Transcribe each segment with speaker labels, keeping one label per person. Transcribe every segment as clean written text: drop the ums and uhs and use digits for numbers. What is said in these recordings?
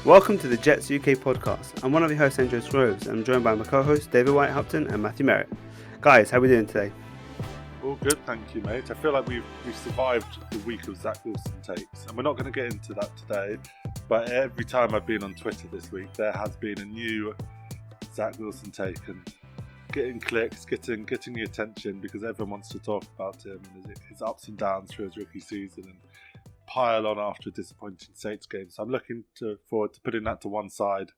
Speaker 1: Welcome to the Jets UK Podcast. I'm one of your hosts, Andrew Groves, and I'm joined by my co-hosts, David Wyatt-Hupton and Matthew Merrett. Guys, how are we doing today?
Speaker 2: All good, thank you, mate. I feel like we've survived the week of Zach Wilson takes, and we're not going to get into that today, but every time I've been on Twitter this week, there has been a new Zach Wilson take, and getting clicks, getting the attention, because everyone wants to talk about him and his ups and downs through his rookie season, and pile on after a disappointing Saints game. So I'm looking forward to putting that to one side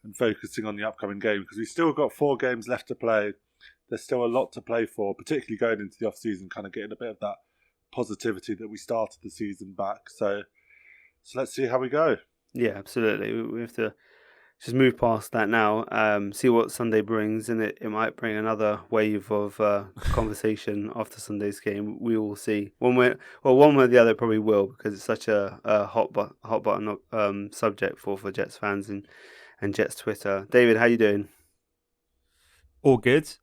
Speaker 2: and focusing on the upcoming game, because we've still got 4 games left to play. There's still a lot to play for, particularly going into the off-season, kind of getting a bit of that positivity that we started the season back. So let's see how we go.
Speaker 1: Yeah, absolutely. We have to just move past that now, see what Sunday brings, and it might bring another wave of conversation after Sunday's game. We will see. One way or the other probably will, because it's such a hot button subject for Jets fans and Jets Twitter. David, how you doing?
Speaker 3: All good.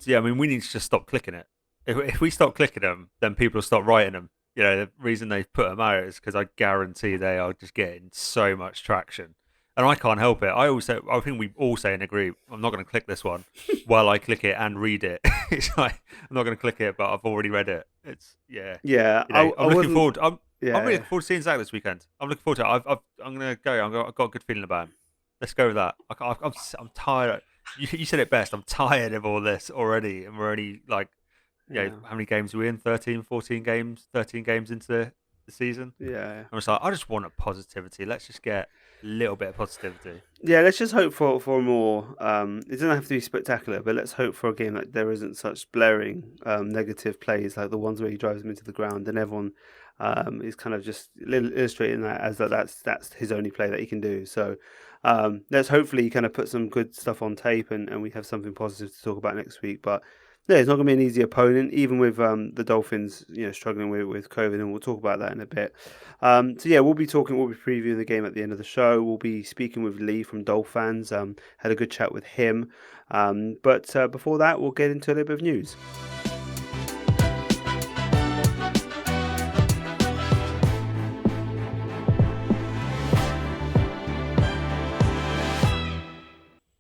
Speaker 3: Yeah, I mean, we need to just stop clicking it. If we stop clicking them, then people will stop writing them. You know, the reason they put them out is because I guarantee they are just getting so much traction. And I can't help it. I think we all say and agree, I'm not going to click this one while I click it and read it. It's like, I'm not going to click it, but I've already read it. It's, yeah.
Speaker 1: Yeah.
Speaker 3: You know, I'm looking forward. I'm really looking forward to seeing Zach this weekend. I'm looking forward to it. I'm going to go. I've got a good feeling about him. Let's go with that. I'm tired. You said it best. I'm tired of all this already. And we're already like, how many games are we in? 13 games into the season.
Speaker 1: Yeah.
Speaker 3: I'm just like, I just want a positivity. Let's just get a little bit of positivity.
Speaker 1: Yeah, let's just hope for more. It doesn't have to be spectacular, but let's hope for a game that there isn't such blaring negative plays like the ones where he drives them into the ground and everyone is kind of just illustrating that as that's his only play that he can do. So let's hopefully kind of put some good stuff on tape and we have something positive to talk about next week. But yeah, it's not going to be an easy opponent, even with the Dolphins, struggling with COVID, and we'll talk about that in a bit. So yeah, we'll be previewing the game at the end of the show. We'll be speaking with Lee from Dolphins. Had a good chat with him. But before that, we'll get into a little bit of news.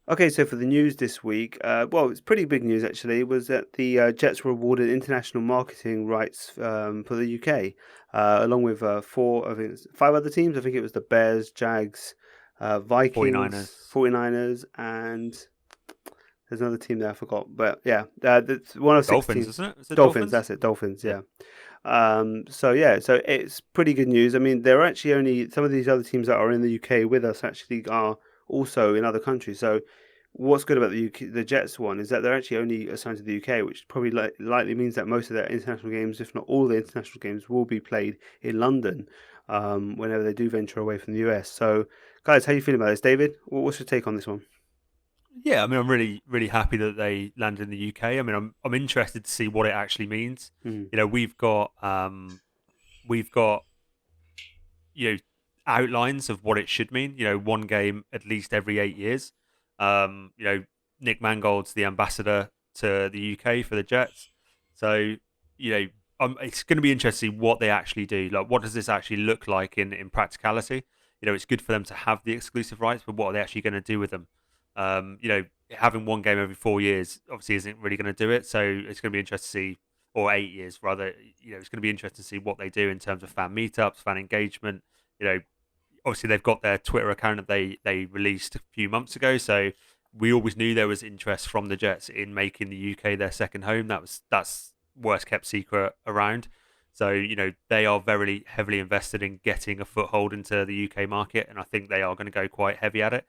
Speaker 1: Okay, so for the news this week, it's pretty big news actually, was that the Jets were awarded international marketing rights for the UK, along with 5 other teams. I think it was the Bears, Jags, Vikings, 49ers, and there's another team there I forgot. But yeah, that's one of 6
Speaker 3: Dolphins,
Speaker 1: teams.
Speaker 3: Isn't it? Is it
Speaker 1: Dolphins, that's it, Dolphins, yeah. So it's pretty good news. I mean, there are actually only some of these other teams that are in the UK with us actually are also in other countries. So what's good about the Jets one is that they're actually only assigned to the UK, which probably likely means that most of their international games, if not all the international games, will be played in London whenever they do venture away from the US. So guys, how are you feeling about this? David, what's your take on this one?
Speaker 3: Yeah, I mean, I'm really, really happy that they landed in the UK. I mean, I'm interested to see what it actually means. You know, we've got outlines of what it should mean. One game at least every 8 years. Nick Mangold's the ambassador to the UK for the Jets. So, it's going to be interesting to see what they actually do. Like, what does this actually look like in practicality? It's good for them to have the exclusive rights, but what are they actually going to do with them? Having one game every 4 years obviously isn't really going to do it. So it's going to be interesting to see, or 8 years rather. It's going to be interesting to see what they do in terms of fan meetups, fan engagement. Obviously they've got their Twitter account that they released a few months ago. So we always knew there was interest from the Jets in making the UK their second home. That's worst kept secret around. So, they are very heavily invested in getting a foothold into the UK market, and I think they are going to go quite heavy at it.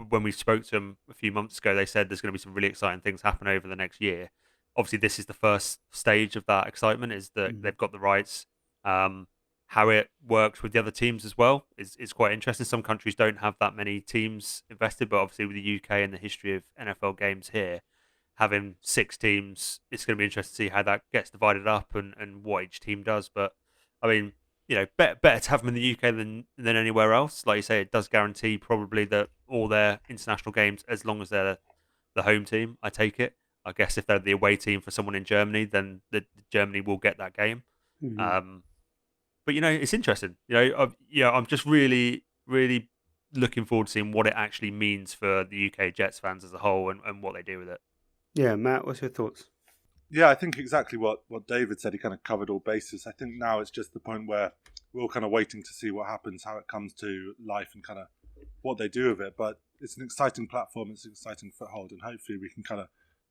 Speaker 3: When we spoke to them a few months ago, they said there's going to be some really exciting things happen over the next year. Obviously, this is the first stage of that excitement, is that they've got the rights. How it works with the other teams as well is quite interesting. Some countries don't have that many teams invested, but obviously with the UK and the history of NFL games here, having 6 teams, it's going to be interesting to see how that gets divided up and what each team does. But I mean, better to have them in the UK than anywhere else. Like you say, it does guarantee probably that all their international games, as long as they're the home team, I take it. I guess if they're the away team for someone in Germany, then Germany will get that game.
Speaker 1: Mm-hmm.
Speaker 3: But it's interesting. I'm just really, really looking forward to seeing what it actually means for the UK Jets fans as a whole and what they do with it.
Speaker 1: Yeah, Matt, what's your thoughts?
Speaker 2: Yeah, I think exactly what David said. He kind of covered all bases. I think now it's just the point where we're all kind of waiting to see what happens, how it comes to life and kind of what they do with it. But it's an exciting platform, it's an exciting foothold, and hopefully we can kind of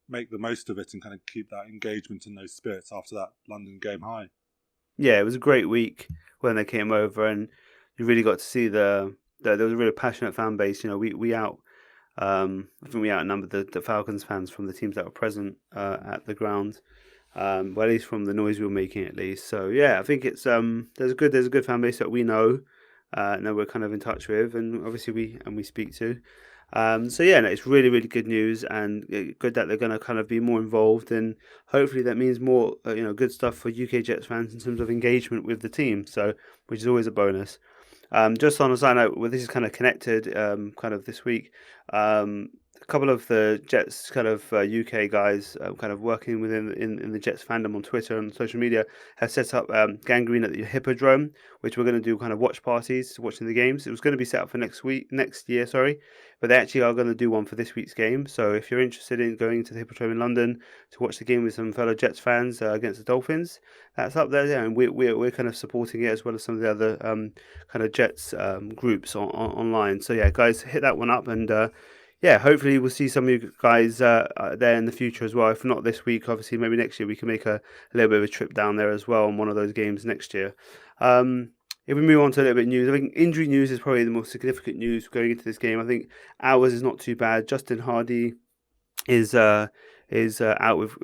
Speaker 2: make the most of it and kind of keep that engagement and those spirits after that London game high.
Speaker 1: Yeah, it was a great week when they came over, and you really got to see there was a really passionate fan base. You know, I think we outnumbered the Falcons fans from the teams that were present at the ground. Well, at least from the noise we were making, at least. So yeah, I think it's there's a good fan base that we know we're kind of in touch with, and obviously we speak to. So yeah, no, it's really good news, and good that they're going to kind of be more involved, and hopefully that means more good stuff for UK Jets fans in terms of engagement with the team. So which is always a bonus. Just on a side note, well, this is kind of connected, kind of this week. A couple of the Jets kind of UK guys kind of working within in the Jets fandom on Twitter and social media have set up Gangrene at the Hippodrome, which we're going to do kind of watch parties watching the games. It was going to be set up for next year, sorry, but they actually are going to do one for this week's game. So if you're interested in going to the Hippodrome in London to watch the game with some fellow Jets fans against the Dolphins, that's up there. Yeah, and we're kind of supporting it as well as some of the other kind of Jets groups online. So yeah, guys, hit that one up, and yeah, hopefully we'll see some of you guys there in the future as well. If not this week, obviously maybe next year we can make a little bit of a trip down there as well on one of those games next year. If we move on to a little bit of news, I think injury news is probably the most significant news going into this game. I think ours is not too bad. Justin Hardy is out with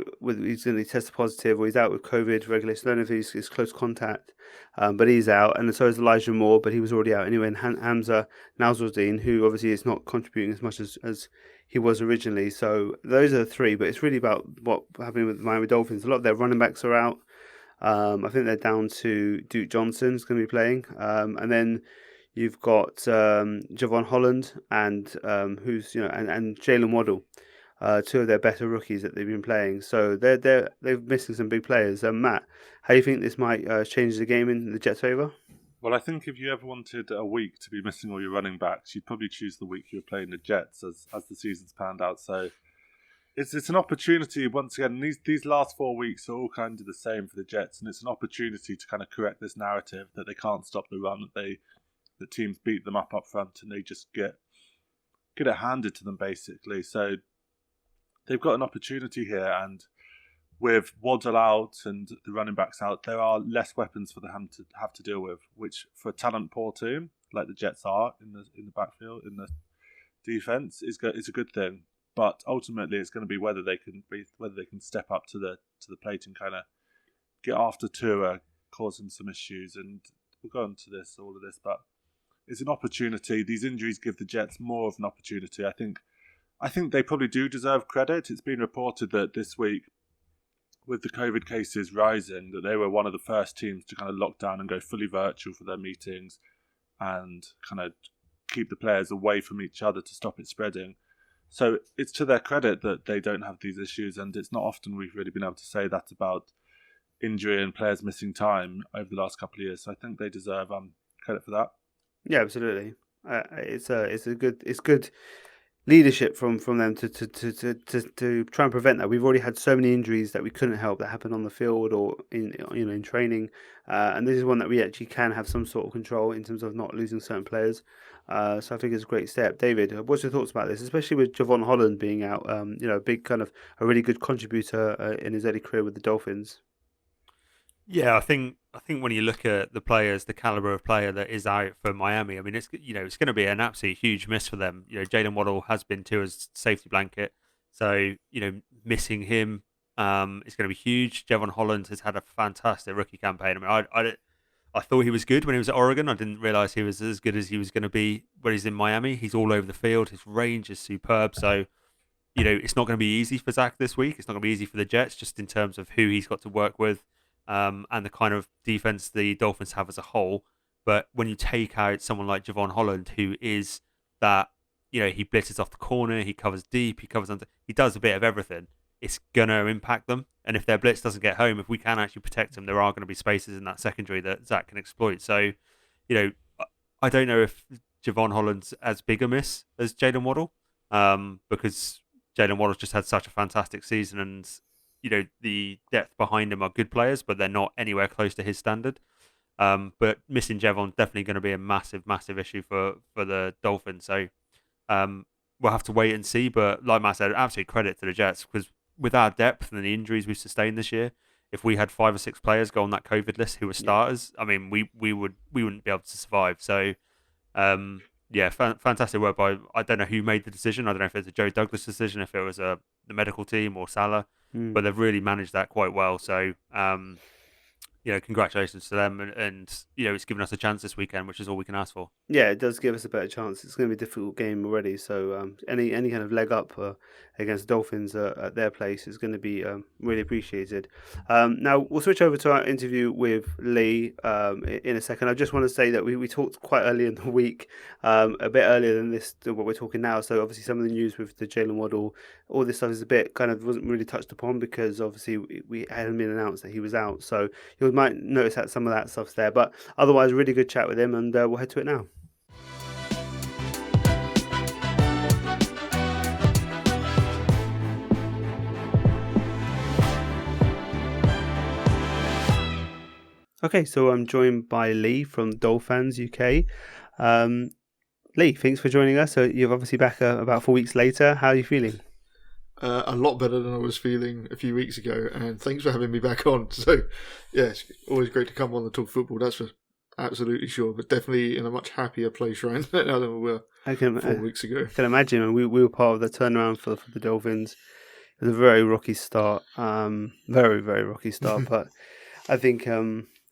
Speaker 1: he's going to test positive, or he's out with COVID regulation. I don't know if he's close contact, but he's out, and so is Elijah Moore, but he was already out anyway. And Hamza Nasruddin, who obviously is not contributing as much as he was originally. So those are the three, but it's really about what happened with the Miami Dolphins. A lot of their running backs are out. I think they're down to Juke Johnson is going to be playing, and then you've got Javon Holland and who's and Jalen Waddle. Two of their better rookies that they've been playing, so they're missing some big players. Matt, how do you think this might change the game in the Jets' favour?
Speaker 2: Well, I think if you ever wanted a week to be missing all your running backs, you'd probably choose the week you're playing the Jets as the season's panned out. So it's an opportunity once again. These last 4 weeks are all kind of the same for the Jets, and it's an opportunity to kind of correct this narrative that they can't stop the run, that the teams beat them up front, and they just get it handed to them basically. So they've got an opportunity here, and with Waddle out and the running backs out, there are less weapons for them to have to deal with, which for a talent poor team like the Jets are in the backfield, in the defense, is a good thing. But ultimately, it's going to be whether they can step up to the plate and kind of get after Tua, cause him some issues. And we'll go into all of this, but it's an opportunity. These injuries give the Jets more of an opportunity. I think they probably do deserve credit. It's been reported that this week, with the COVID cases rising, that they were one of the first teams to kind of lock down and go fully virtual for their meetings and kind of keep the players away from each other to stop it spreading. So it's to their credit that they don't have these issues, and it's not often we've really been able to say that about injury and players missing time over the last couple of years. So I think they deserve credit for that.
Speaker 1: Yeah, absolutely. It's good leadership from them to try and prevent that. We've already had so many injuries that we couldn't help that happened on the field or in training, and this is one that we actually can have some sort of control in terms of not losing certain players. So I think it's a great step. David, what's your thoughts about this, especially with Javon Holland being out? A big kind of a really good contributor in his early career with the Dolphins.
Speaker 3: Yeah, I think when you look at the players, the caliber of player that is out for Miami, I mean, it's going to be an absolutely huge miss for them. Jalen Waddle has been to his safety blanket, so missing him is going to be huge. Javon Holland has had a fantastic rookie campaign. I mean, I thought he was good when he was at Oregon. I didn't realize he was as good as he was going to be when he's in Miami. He's all over the field. His range is superb. So it's not going to be easy for Zach this week. It's not going to be easy for the Jets, just in terms of who he's got to work with. And the kind of defense the Dolphins have as a whole. But when you take out someone like Javon Holland, who is that, he blitzes off the corner, he covers deep, he covers under, he does a bit of everything. It's going to impact them. And if their blitz doesn't get home, if we can actually protect them, there are going to be spaces in that secondary that Zach can exploit. So, I don't know if Javon Holland's as big a miss as Jalen Waddle, because Jalen Waddle's just had such a fantastic season, and the depth behind him are good players, but they're not anywhere close to his standard. But missing Javon's definitely going to be a massive, massive issue for the Dolphins. So we'll have to wait and see. But like Matt said, absolute credit to the Jets, because with our depth and the injuries we've sustained this year, if we had 5 or 6 players go on that COVID list who were starters, I mean, we wouldn't be able to survive. So fantastic work by, I don't know who made the decision. I don't know if it's a Joe Douglas decision, if it was the medical team or Salah, but they've really managed that quite well. So congratulations to them, and it's given us a chance this weekend, which is all we can ask for.
Speaker 1: Yeah, it does give us a better chance. It's going to be a difficult game already, so any kind of leg up against the Dolphins at their place is going to be really appreciated. Now, we'll switch over to our interview with Lee in a second. I just want to say that we talked quite early in the week, a bit earlier than what we're talking now, so obviously some of the news with the Jalen Waddle, all this stuff is a bit kind of wasn't really touched upon, because obviously we hadn't been announced that he was out, so you might notice that some of that stuff's there, but otherwise really good chat with him, and we'll head to it now. Okay, so I'm joined by Lee from Dolphins UK. Lee, thanks for joining us. So you're obviously back about 4 weeks later. How are you feeling?
Speaker 4: A lot better than I was feeling a few weeks ago, and thanks for having me back on. So, yeah, it's always great to come on and talk football, that's for absolutely sure, but definitely in a much happier place right now than we were 4 weeks ago. I
Speaker 1: can imagine, and we were part of the turnaround for the Dolphins. It was a very rocky start, very, very rocky start, but I think...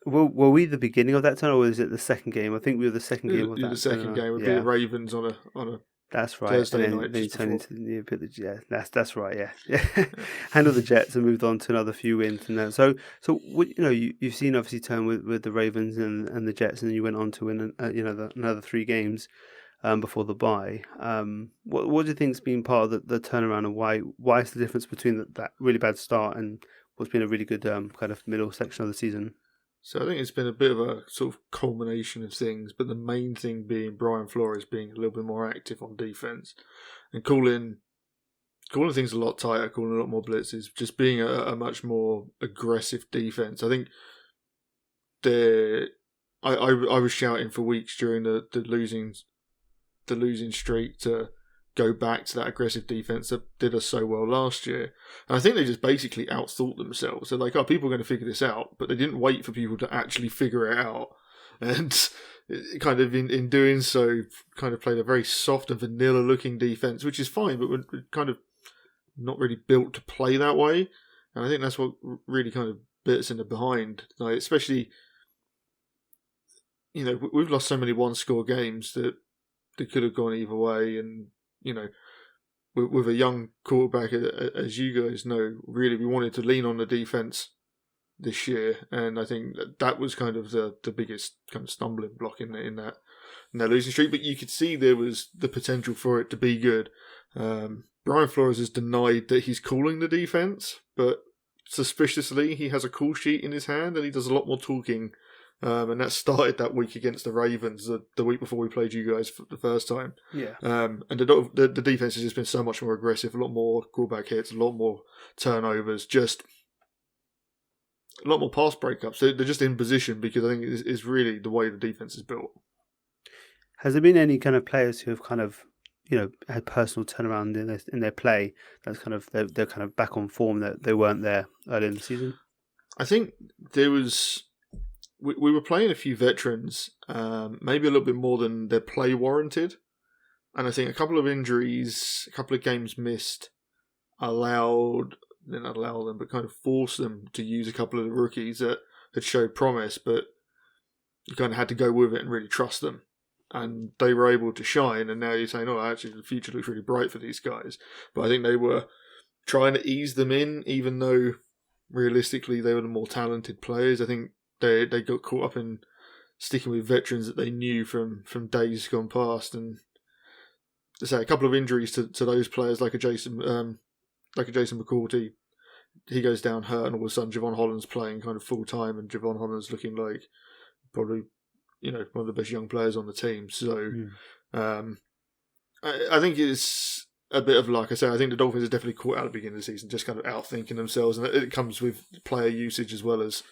Speaker 1: were we the beginning of that turn, or was it the second game? I think we were the second game of that.
Speaker 4: The second game would be the Ravens on a
Speaker 1: that's right.
Speaker 4: Thursday
Speaker 1: and
Speaker 4: night.
Speaker 1: Then you turn into that's right. Yeah. Handle the Jets and moved on to another few wins. And so you've seen obviously turn with the Ravens and the Jets, and then you went on to win another 3 games before the bye. What do you think's been part of the turnaround, and why is the difference between that really bad start and what's been a really good kind of middle section of the season?
Speaker 4: So I think it's been a bit of a sort of culmination of things, but the main thing being Brian Flores being a little bit more active on defense and calling things a lot tighter, calling a lot more blitzes, just being a much more aggressive defense. I think I was shouting for weeks during the losing streak to go back to that aggressive defense that did us so well last year. And I think they just basically outthought themselves. They're like, oh, people are going to figure this out, but they didn't wait for people to actually figure it out. And kind of in doing so, kind of played a very soft and vanilla looking defense, which is fine, but we're kind of not really built to play that way. And I think that's what really kind of bit us in the behind. Like, especially, we've lost so many one-score games that they could have gone either way. And with a young quarterback, as you guys know, really we wanted to lean on the defense this year, and I think that was kind of the biggest kind of stumbling block in that losing streak. But you could see there was the potential for it to be good. Brian Flores has denied that he's calling the defense, but suspiciously he has a call sheet in his hand, and he does a lot more talking. And that started that week against the Ravens, the week before we played you guys for the first time.
Speaker 1: Yeah.
Speaker 4: And the defense has just been so much more aggressive, a lot more quarterback hits, a lot more turnovers, just a lot more pass breakups. They're just in position, because I think it's really the way the defense is built.
Speaker 1: Has there been any kind of players who have kind of had personal turnaround in their play? That's kind of they're kind of back on form that they weren't there earlier in the season.
Speaker 4: I think there was. We were playing a few veterans, maybe a little bit more than their play warranted. And I think a couple of injuries, a couple of games missed, didn't allow them, but kind of forced them to use a couple of the rookies that had showed promise, but you kind of had to go with it and really trust them. And they were able to shine, and now you're saying, oh, actually the future looks really bright for these guys. But I think they were trying to ease them in, even though realistically they were the more talented players. I think they got caught up in sticking with veterans that they knew from days gone past, and to say a couple of injuries to those players, like a Jason McCourty, he goes down hurt, and all of a sudden Javon Holland's playing kind of full time, and Javon Holland's looking like probably one of the best young players on the team. So I think it's a bit of, like I say, I think the Dolphins are definitely caught out at the beginning of the season, just kind of outthinking themselves, and it comes with player usage as well as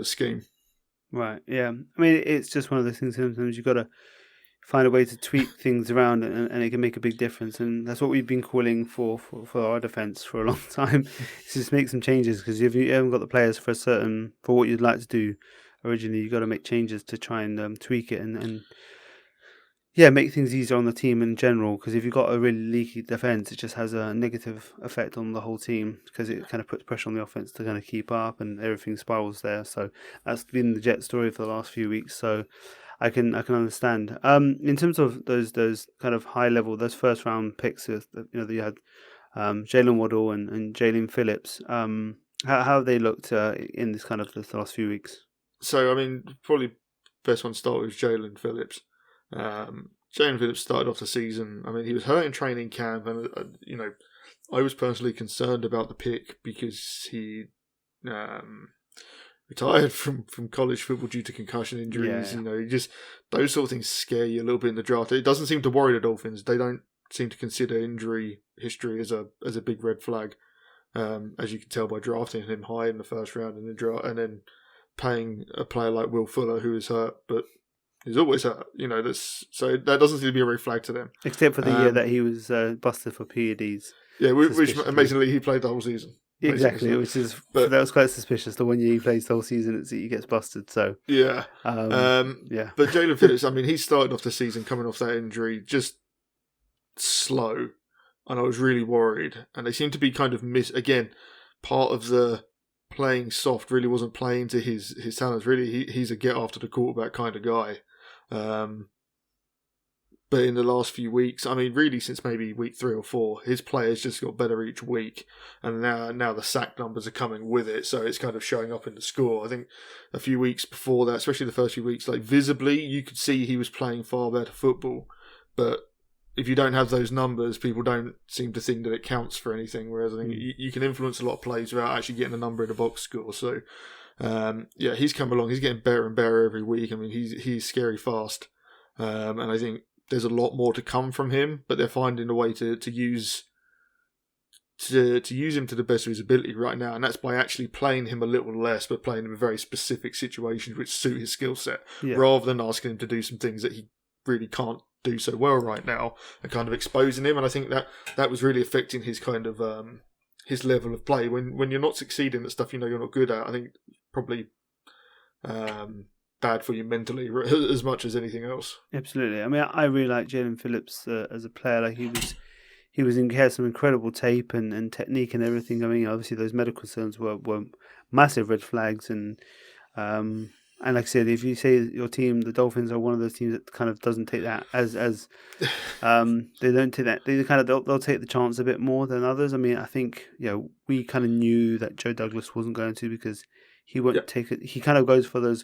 Speaker 4: scheme.
Speaker 1: Right. Yeah. I mean, it's just one of those things. Sometimes you've got to find a way to tweak things around, and it can make a big difference. And that's what we've been calling for our defense for a long time. Is just make some changes, because if you haven't got the players for what you'd like to do originally, you've got to make changes to try and tweak it and make things easier on the team in general. Because if you've got a really leaky defense, it just has a negative effect on the whole team, because it kind of puts pressure on the offense to kind of keep up, and everything spirals there. So that's been the Jet story for the last few weeks. So I can understand. In terms of those kind of high level, those first round picks, that you had Jalen Waddle and Jalen Phillips. How have they looked in this kind of the last few weeks?
Speaker 4: So I mean, probably best one to start with Jalen Phillips. Jalen Phillips started off the season. I mean, he was hurt in training camp, and I was personally concerned about the pick because he retired from college football due to concussion injuries. Yeah. Those sort of things scare you a little bit in the draft. It doesn't seem to worry the Dolphins. They don't seem to consider injury history as a big red flag, as you can tell by drafting him high in the first round and then paying a player like Will Fuller, who is hurt, but he's always hurt. So that doesn't seem to be a red flag to them.
Speaker 1: Except for the year that he was busted for PEDs.
Speaker 4: Yeah, which amazingly he played the whole season.
Speaker 1: Exactly, that was quite suspicious. The 1 year he plays the whole season, he gets busted. So
Speaker 4: yeah,
Speaker 1: yeah.
Speaker 4: But Jalen Phillips, I mean, he started off the season coming off that injury just slow, and I was really worried. And they seem to be kind of again. Part of the playing soft really wasn't playing to his talents. Really, he's a get after the quarterback kind of guy. But in the last few weeks, I mean, really since maybe week 3 or 4, his play has just got better each week, and now the sack numbers are coming with it, so it's kind of showing up in the score. I think a few weeks before that, especially the first few weeks, like visibly, you could see he was playing far better football, but if you don't have those numbers, people don't seem to think that it counts for anything, whereas I think you can influence a lot of plays without actually getting a number in a box score. So, he's come along. He's getting better and better every week. I mean, he's scary fast, and I think there's a lot more to come from him, but they're finding a way to use him to the best of his ability right now, and that's by actually playing him a little less, but playing him in very specific situations which suit his skill set, rather than asking him to do some things that he really can't do so well right now, and kind of exposing him. And I think that was really affecting his kind of his level of play. When you're not succeeding at stuff you're not good at, I think probably bad for you mentally as much as anything else.
Speaker 1: Absolutely. I mean, I really like Jalen Phillips as a player. Like he had some incredible tape and technique and everything. I mean, obviously those medical concerns were massive red flags, and like I said, if you say your team, the Dolphins, are one of those teams that kind of doesn't take that as they don't take that. They'll take the chance a bit more than others. I mean, I think we kind of knew that Joe Douglas wasn't going to, because he won't take it. He kind of goes for those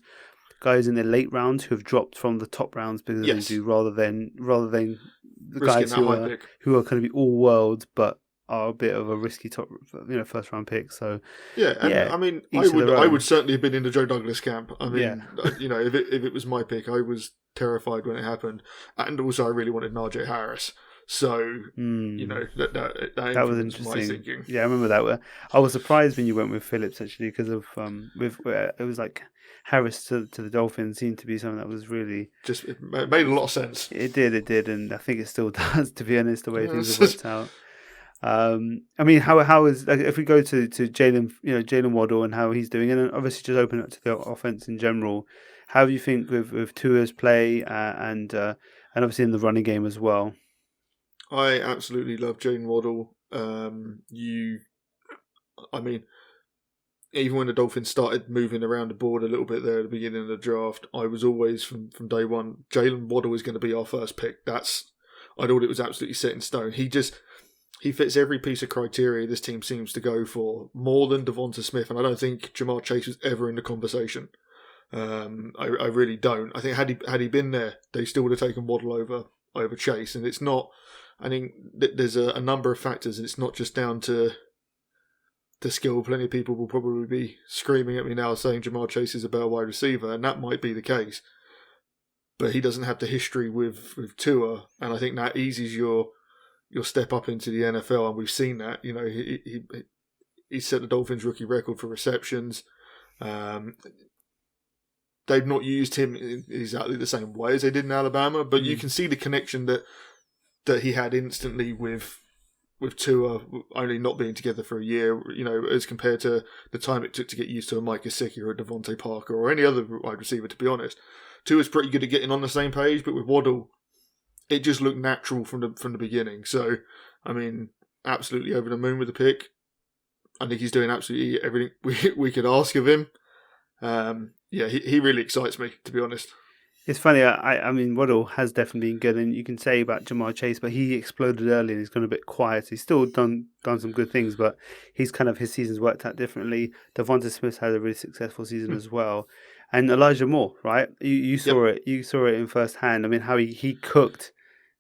Speaker 1: guys in the late rounds who have dropped from the top rounds because they do, rather than the guys who are going to be all world but are a bit of a risky top first round pick. So
Speaker 4: I mean, I would certainly have been in the Joe Douglas camp. I mean, if it was my pick, I was terrified when it happened, and also I really wanted Najee Harris. So that was interesting. My thinking.
Speaker 1: Yeah, I remember that. I was surprised when you went with Phillips, actually, because of it was like Harris to the Dolphins seemed to be something that was really
Speaker 4: it made a lot of sense.
Speaker 1: It did, and I think it still does, to be honest, the way things have worked out. I mean, how is, like, if we go to Jalen Waddle and how he's doing, and obviously just open up to the offense in general, how do you think with Tua's play and obviously in the running game as well?
Speaker 4: I absolutely love Jalen Waddle. I mean, even when the Dolphins started moving around the board a little bit there at the beginning of the draft, I was always from day one, Jalen Waddle is going to be our first pick. I thought it was absolutely set in stone. He fits every piece of criteria this team seems to go for, more than Devonta Smith, and I don't think Jamar Chase was ever in the conversation. I really don't. I think had he been there, they still would have taken Waddle over Chase, and it's not. I think there's a number of factors, and it's not just down to skill. Plenty of people will probably be screaming at me now saying Jamar Chase is a better wide receiver, and that might be the case. but he doesn't have the history with Tua, and I think that eases your step up into the NFL, and we've seen that. You know, he set the Dolphins rookie record for receptions. They've not used him in exactly the same way as they did in Alabama, but you can see the connection that he had instantly with Tua only not being together for a year, you know, as compared to the time it took to get used to a Mike Gesicki or a Devontae Parker or any other wide receiver, to be honest. Tua's pretty good at getting on the same page, but with Waddle, it just looked natural from the beginning. So, I mean, absolutely over the moon with the pick. I think he's doing absolutely everything we could ask of him. He really excites me, to be honest.
Speaker 1: It's funny. I mean, Waddle has definitely been good, and you can say about Jamar Chase, but he exploded early and he's gone a bit quiet. He's still done some good things, but his season's worked out differently. Devonta Smith had a really successful season as well, and Elijah Moore, right? You saw it. You saw it in first hand. I mean, how he cooked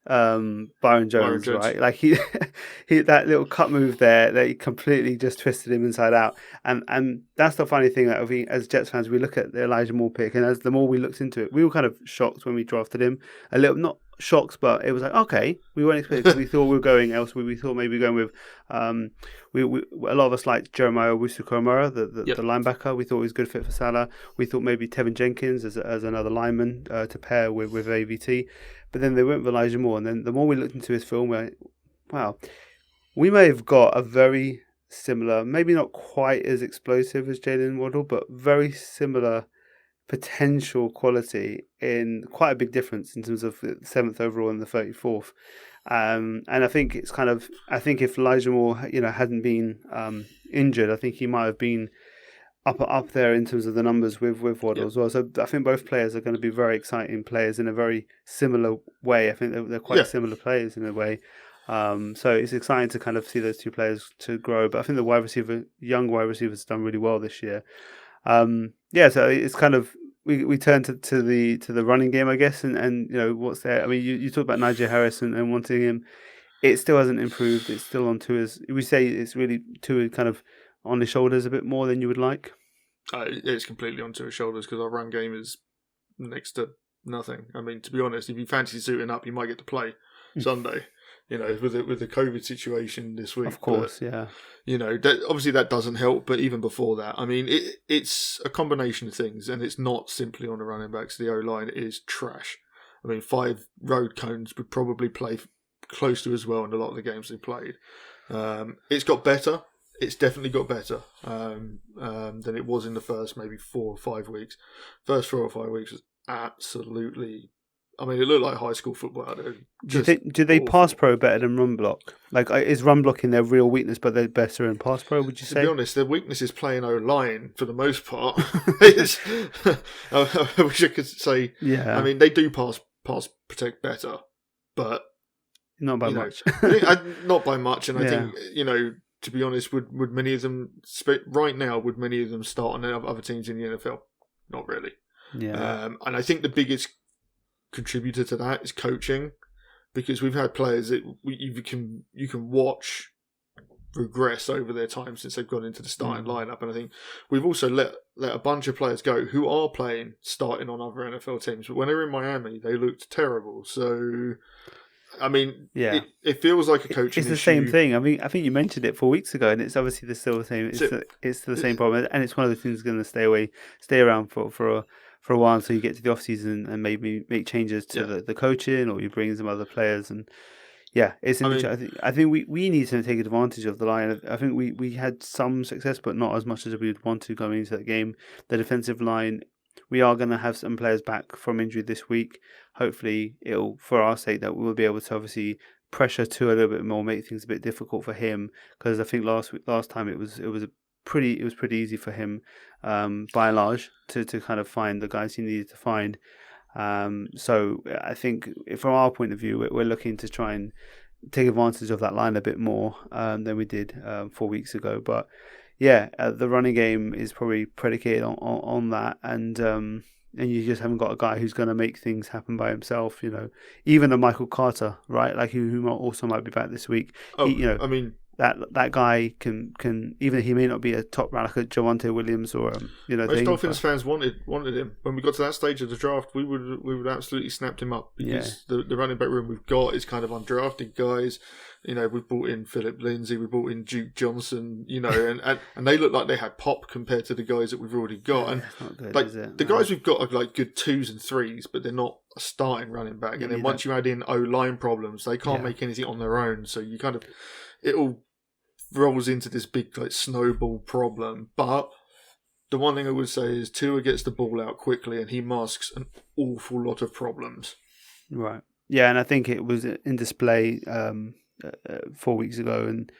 Speaker 1: Byron Jones, right? Like he that little cut move there that he completely just twisted him inside out, and that's the funny thing that we as Jets fans, we look at the Elijah Moore pick, and as the more we looked into it, we were kind of shocked when we drafted him. A little, not shocked, but it was like, okay, we weren't expecting. We thought we were going elsewhere. We thought maybe going with we a lot of us liked Jeremiah Owusu-Koramoah, the linebacker. We thought he was a good fit for Salah. We thought maybe Tevin Jenkins as another lineman to pair with AVT. But then they went with Elijah Moore, and then the more we looked into his film, we're like, wow, we may have got a very similar, maybe not quite as explosive as Jalen Waddle, but very similar potential quality in quite a big difference in terms of the 7th overall and the 34th. And I think it's I think if Elijah Moore, hadn't been injured, I think he might have been up there in terms of the numbers with Waddle as well. So I think both players are going to be very exciting players in a very similar way. I think they're quite similar players in a way. So it's exciting to kind of see those two players to grow. But I think the young wide receivers have done really well this year. So it's kind of we turn to the running game, I guess, and what's there. I mean, you talked about Najee Harris and wanting him. It still hasn't improved. It's still on Tua's. We say it's really Tua kind of on his shoulders a bit more than you would like.
Speaker 4: It's completely onto his shoulders because our run game is next to nothing. I mean, to be honest, if you fancy suiting up, you might get to play Sunday. With the COVID situation this week.
Speaker 1: Of course,
Speaker 4: obviously that doesn't help. But even before that, I mean, it's a combination of things, and it's not simply on the running backs. The O-line is trash. I mean, 5 road cones would probably play close to as well in a lot of the games they played. It's got better. It's definitely got better than it was in the first maybe 4 or 5 weeks. First 4 or 5 weeks was absolutely. I mean, it looked like high school football out there.
Speaker 1: Do they pass pro better than run block? Like, is run blocking their real weakness, but they're better in pass pro? Would you say?
Speaker 4: To be honest, their weakness is playing O-line for the most part. I wish I could say. Yeah. I mean, they do pass protect better, but
Speaker 1: not by much.
Speaker 4: Not by much, and I think to be honest, would many of them right now? Would many of them start on other teams in the NFL? Not really.
Speaker 1: Yeah.
Speaker 4: And I think the biggest contributor to that is coaching, because we've had players that you can watch regress over their time since they've gone into the starting lineup, and I think we've also let a bunch of players go who are playing starting on other NFL teams, but when they were in Miami they looked terrible. So I mean, it feels like a coaching
Speaker 1: issue.
Speaker 4: It's the
Speaker 1: same thing. I mean, I think you mentioned it 4 weeks ago, and it's obviously still the same. It's the same problem, and it's one of the things going to stay around for a while until you get to the off season and maybe make changes to the coaching, or you bring in some other players. And it's I think we need to take advantage of the line. I think we had some success, but not as much as we would want to going into that game. The defensive line, we are going to have some players back from injury this week. Hopefully, it'll, for our sake, that we'll be able to obviously pressure to a little bit more, make things a bit difficult for him. Because I think last time it was pretty easy for him, by and large, to kind of find the guys he needed to find. So I think from our point of view, we're looking to try and take advantage of that line a bit more than we did 4 weeks ago. But the running game is probably predicated on that, and you just haven't got a guy who's going to make things happen by himself. Even a Michael Carter, right? Like who also might be back this week.
Speaker 4: I mean,
Speaker 1: that guy can even he may not be a top round like a Javonte Williams or
Speaker 4: most Dolphins fans wanted him. When we got to that stage of the draft, we would absolutely snapped him up because the running back room we've got is kind of undrafted guys. We brought in Philip Lindsay, we brought in Juke Johnson, and they look like they had pop compared to the guys that we've already got. And
Speaker 1: not good,
Speaker 4: like
Speaker 1: is it?
Speaker 4: the guys we've got are like good 2s and 3s, but they're not a starting running back. And then once you add in O-line problems, they can't make anything on their own. So you kind of it all rolls into this big like snowball problem. But the one thing I would say is Tua gets the ball out quickly and he masks an awful lot of problems.
Speaker 1: Right. Yeah, and I think it was in display 4 weeks ago, and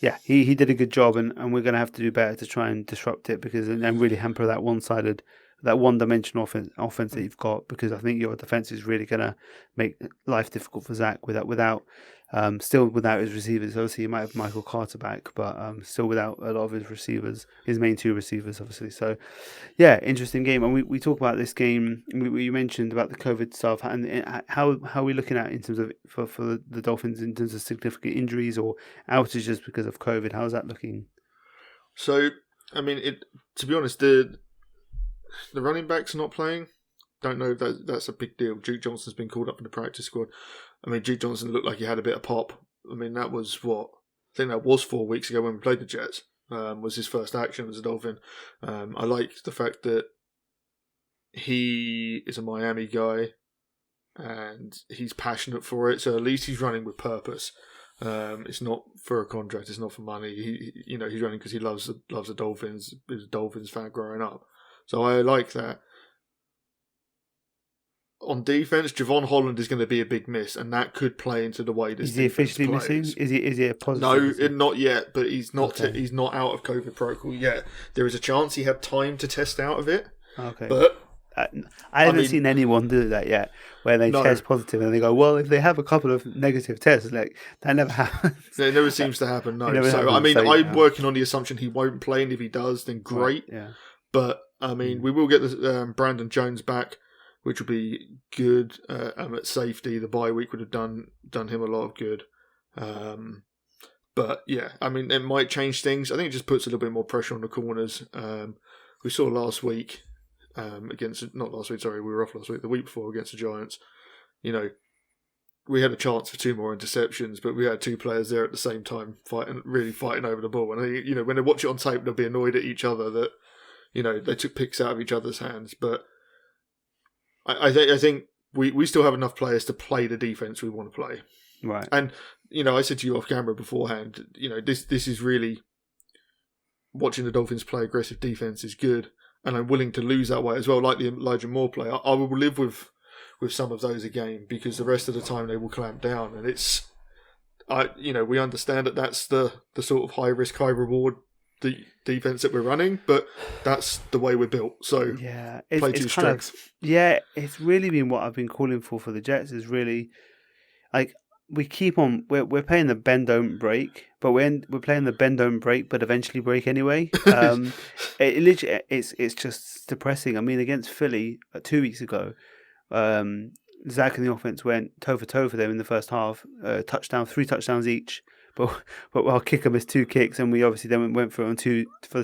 Speaker 1: yeah, he did a good job, and we're going to have to do better to try and disrupt it and really hamper that one-dimensional offense that you've got, because I think your defense is really going to make life difficult for Zach without his receivers. Obviously, you might have Michael Carter back, but still without a lot of his receivers, his main 2 receivers, obviously. So, yeah, interesting game. And we talk about this game. You mentioned about the COVID stuff, and how are we looking at in terms of for the Dolphins in terms of significant injuries or outages because of COVID? How's that looking?
Speaker 4: So, I mean, to be honest, the running backs not playing. Don't know if that's a big deal. Juke Johnson's been called up in the practice squad. I mean, Juke Johnson looked like he had a bit of pop. I mean, that was I think that was 4 weeks ago when we played the Jets. Was his first action as a Dolphin. I like the fact that he is a Miami guy and he's passionate for it. So at least he's running with purpose. It's not for a contract. It's not for money. He's running because he loves the Dolphins. He was a Dolphins fan growing up. So I like that. On defense, Javon Holland is going to be a big miss, and that could play into the way this.
Speaker 1: Is he officially missing? Is he a positive?
Speaker 4: No, not yet. But he's not. Okay. He's not out of COVID protocol yet. There is a chance he had time to test out of it.
Speaker 1: Okay,
Speaker 4: but
Speaker 1: I haven't seen anyone do that yet, where they test positive and they go, well, if they have a couple of negative tests, like that never happens.
Speaker 4: It never seems to happen. No, so I mean, I'm working on the assumption he won't play, and if he does, then great.
Speaker 1: Right, yeah,
Speaker 4: but I mean, we will get the Brandon Jones back, which will be good. At safety, the bye week would have done him a lot of good. But yeah, I mean, it might change things. I think it just puts a little bit more pressure on the corners. We saw last week we were off last week. The week before against the Giants, we had a chance for 2 more interceptions, but we had 2 players there at the same time fighting over the ball. And when they watch it on tape, they'll be annoyed at each other that they took picks out of each other's hands, but. I think we still have enough players to play the defense we want to play.
Speaker 1: Right.
Speaker 4: And, I said to you off camera beforehand, this is really watching the Dolphins play aggressive defense is good. And I'm willing to lose that way as well, like the Elijah Moore play. I will live with some of those a game because the rest of the time they will clamp down. And we understand that that's the sort of high risk, high reward the defense that we're running, but that's the way we're built. So
Speaker 1: yeah,
Speaker 4: play to your strengths.
Speaker 1: It's really been what I've been calling for the Jets is really like we keep on we're playing the bend don't break, but we're playing the bend don't break, but eventually break anyway. It's just depressing. I mean, against Philly 2 weeks ago, Zach and the offense went toe for toe for them in the first half. 3 touchdowns each. But our kicker missed 2 kicks, and we obviously then went for it on for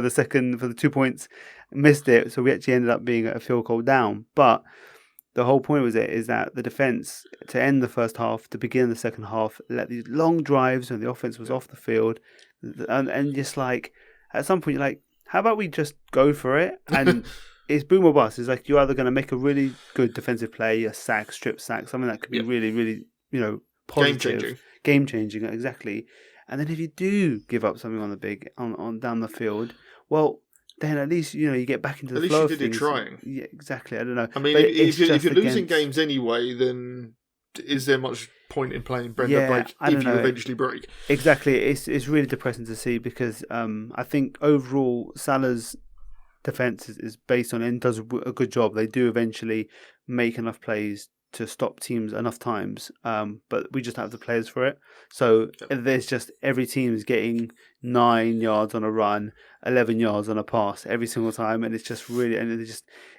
Speaker 1: the 2 points, missed it. So we actually ended up being a field goal down. But the whole point is that the defense to end the first half, to begin the second half, let these long drives when the offense was off the field, and just like at some point you're like, how about we just go for it? And it's boom or bust. It's like you're either going to make a really good defensive play, a sack, strip sack, something that could be really, really positive. Game changing, exactly. And then if you do give up something on the on down the field, well, then at least you get back into the flow.
Speaker 4: At least you did it trying.
Speaker 1: Yeah, exactly. I don't know.
Speaker 4: I mean, if you're losing games anyway, then is there much point in playing Brenda break if you eventually break?
Speaker 1: Exactly. It's really depressing to see because I think overall Salah's defense is based on and does a good job. They do eventually make enough plays to stop teams enough times, but we just have the players for it. So there's just every team is getting 9 yards on a run, 11 yards on a pass every single time, and it's just really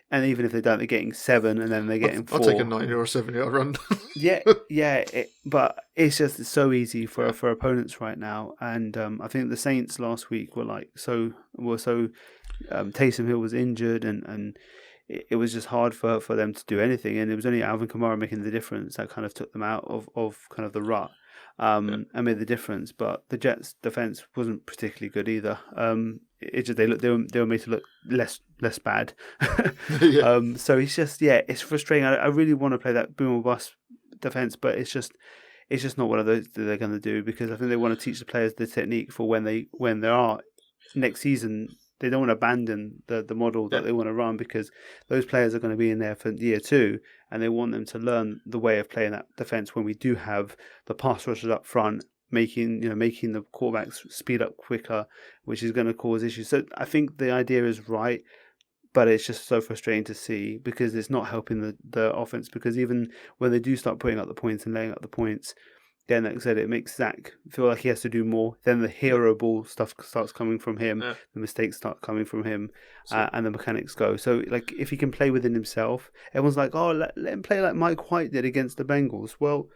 Speaker 1: and even if they don't, they're getting 7, and then they're getting 4.
Speaker 4: I'll take a 9 or a 7-yard run.
Speaker 1: Yeah. But it's just so easy for opponents right now, and I think the Saints last week were Taysom Hill was injured, and it was just hard for them to do anything, and it was only Alvin Kamara making the difference that kind of took them out of kind of the rut. And made the difference, but the Jets' defense wasn't particularly good either. It just they were made to look less bad. So it's just it's frustrating. I really want to play that boom or bust defense, but it's just not one of those that they're going to do, because I think they want to teach the players the technique for when they are next season. They don't want to abandon the model that they want to run, because those players are going to be in there for year 2, and they want them to learn the way of playing that defense when we do have the pass rushers up front, making the quarterbacks speed up quicker, which is going to cause issues. So I think the idea is right, but it's just so frustrating to see, because it's not helping the offense, because even when they do start putting up the points and laying up the points, then, like I said, it makes Zach feel like he has to do more. Then the hero ball stuff starts coming from him. Yeah. The mistakes start coming from him, and the mechanics go. So, like, if he can play within himself, everyone's like, "Oh, let him play like Mike White did against the Bengals." Well,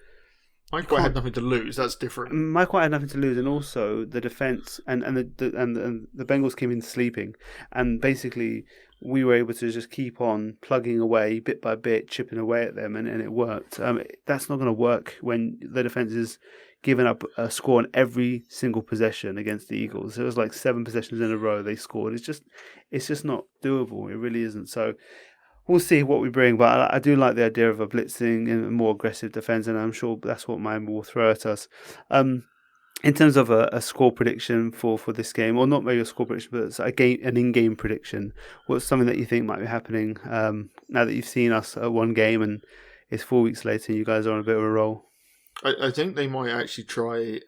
Speaker 4: Mike White had nothing to lose. That's different.
Speaker 1: Mike White had nothing to lose, and also the defense and the Bengals came in sleeping, and basically we were able to just keep on plugging away bit by bit, chipping away at them, and it worked. That's not going to work when the defense is giving up a score on every single possession against the Eagles. It was like 7 possessions in a row they scored. It's just not doable. It really isn't. So we'll see what we bring, but I do like the idea of a blitzing and a more aggressive defense, and I'm sure that's what Miami will throw at us. In terms of a score prediction for this game, or not maybe a score prediction, but it's an in-game prediction, what's something that you think might be happening now that you've seen us at one game and it's 4 weeks later and you guys are on a bit of a roll?
Speaker 4: I think they might actually try...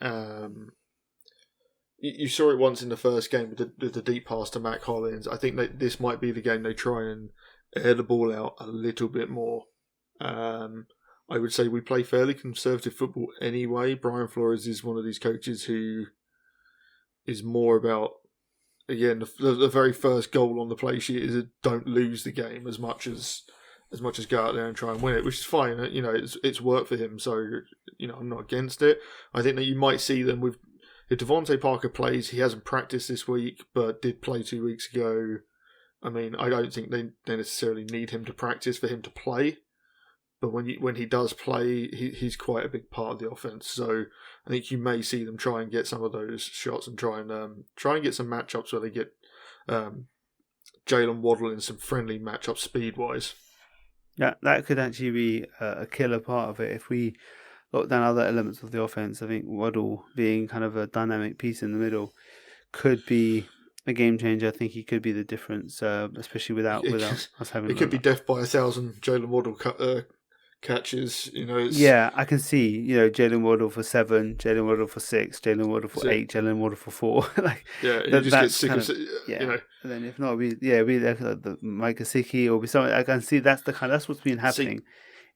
Speaker 4: You saw it once in the first game with the deep pass to Mac Hollins. I think that this might be the game they try and air the ball out a little bit more. I would say we play fairly conservative football anyway. Brian Flores is one of these coaches who is more about, again, the very first goal on the play sheet is don't lose the game as much as go out there and try and win it, which is fine. It's worked for him, so I'm not against it. I think that you might see them with, if Devontae Parker plays, he hasn't practiced this week, but did play 2 weeks ago. I mean, I don't think they necessarily need him to practice for him to play. But when he does play, he's quite a big part of the offense. So I think you may see them try and get some of those shots and try and get some matchups where they get Jalen Waddle in some friendly matchups speed wise.
Speaker 1: Yeah, that could actually be a killer part of it if we lock down other elements of the offense. I think Waddle being kind of a dynamic piece in the middle could be a game changer. I think he could be the difference, especially without us having.
Speaker 4: It could be death by 1,000 Jalen Waddle catches.
Speaker 1: Yeah, I can see. Jalen Waddle for 7, Jalen Waddle for 6, Jalen Waddle for 8, Jalen Waddle for 4.
Speaker 4: You just get sick of
Speaker 1: And then if not, be like the Mike Gesicki or be something. I can see that's what's been happening.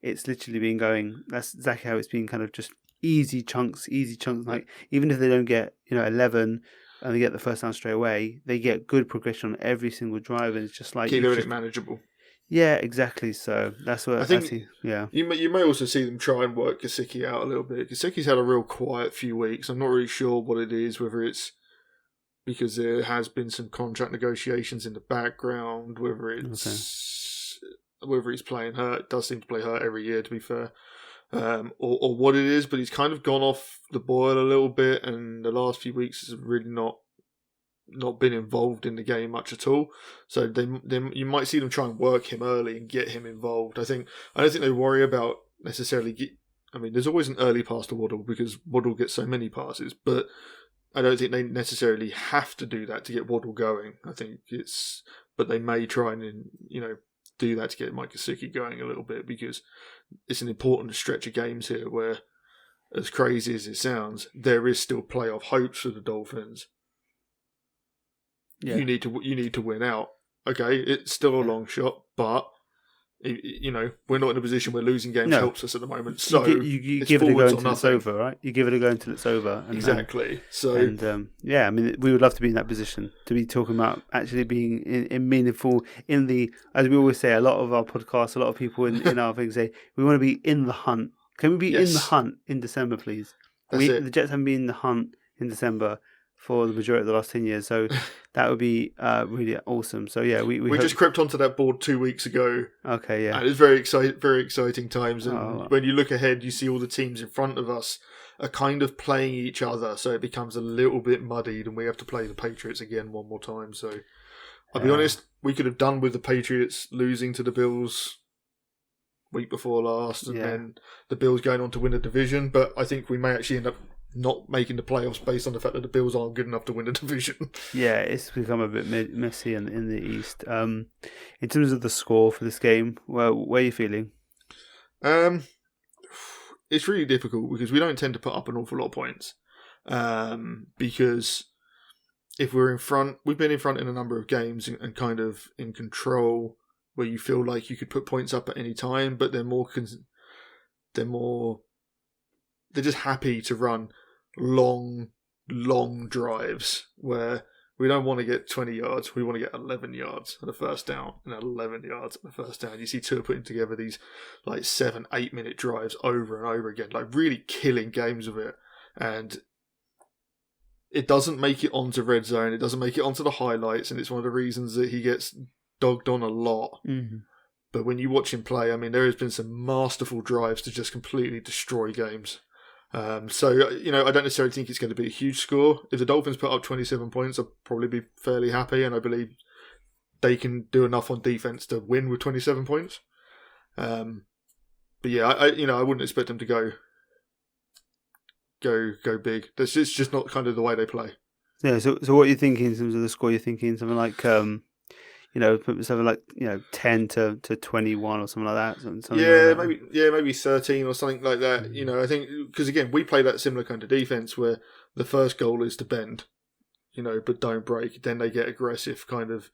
Speaker 1: It's literally been going. That's exactly how it's been. Kind of just easy chunks. Like even if they don't get 11. And they get the first down straight away, they get good progression on every single drive, and it's just like
Speaker 4: keep it manageable.
Speaker 1: Yeah, exactly. So that's what I think.
Speaker 4: You may also see them try and work Gesicki out a little bit. Gesicki's had a real quiet few weeks. I'm not really sure what it is, whether it's because there has been some contract negotiations in the background, whether he's playing hurt. It does seem to play hurt every year, to be fair. Or what it is, but he's kind of gone off the boil a little bit, and the last few weeks has really not been involved in the game much at all. So you might see them try and work him early and get him involved. I don't think they worry about necessarily. There's always an early pass to Waddle because Waddle gets so many passes, but I don't think they necessarily have to do that to get Waddle going. I think but they may try and do that to get Mike Gesicki going a little bit, because it's an important stretch of games here where, as crazy as it sounds, there is still playoff hopes for the Dolphins. Yeah. You need to win out. Okay, it's still a long shot, but we're not in a position where losing games helps us at the moment. So
Speaker 1: you give it a go until it's over, right? You give it a go until it's over.
Speaker 4: Exactly.
Speaker 1: I mean, we would love to be in that position, to be talking about actually being in meaningful, as we always say, a lot of our podcasts, a lot of people in our things say, we want to be in the hunt. Can we be in the hunt in December, please? The Jets haven't been in the hunt in December for the majority of the last 10 years, so that would be really awesome. So yeah, we
Speaker 4: just crept onto that board 2 weeks ago.
Speaker 1: Okay, yeah,
Speaker 4: and it's very exciting times. And when you look ahead, you see all the teams in front of us are kind of playing each other, so it becomes a little bit muddied, and we have to play the Patriots again one more time. So I'll be honest, we could have done with the Patriots losing to the Bills week before last, and then the Bills going on to win a division. But I think we may actually end up not making the playoffs based on the fact that the Bills aren't good enough to win a division. Yeah,
Speaker 1: it's become a bit messy in the East. In terms of the score for this game, where are you feeling?
Speaker 4: It's really difficult because we don't tend to put up an awful lot of points. Because if we're in front, we've been in front in a number of games and kind of in control, where you feel like you could put points up at any time, but they're just happy to run long drives where we don't want to get 20 yards, we want to get 11 yards at a first down and 11 yards at a first down. You see Tua putting together these like 7-8 minute drives over and over again, like really killing games of it. And it doesn't make it onto red zone, it doesn't make it onto the highlights, and it's one of the reasons that he gets dogged on a lot.
Speaker 1: Mm-hmm.
Speaker 4: But when you watch him play, I mean, there has been some masterful drives to just completely destroy games. So I don't necessarily think it's going to be a huge score. If the Dolphins put up 27 points, I'll probably be fairly happy, and I believe they can do enough on defense to win with 27 points. But yeah, I wouldn't expect them to go big. It's just not kind of the way they play.
Speaker 1: Yeah. So what are you thinking in terms of the score? You're thinking something like something like 10 to 21 or something like that.
Speaker 4: Maybe 13 or something like that. Mm-hmm. I think because again we play that similar kind of defense where the first goal is to bend, but don't break. Then they get aggressive, kind of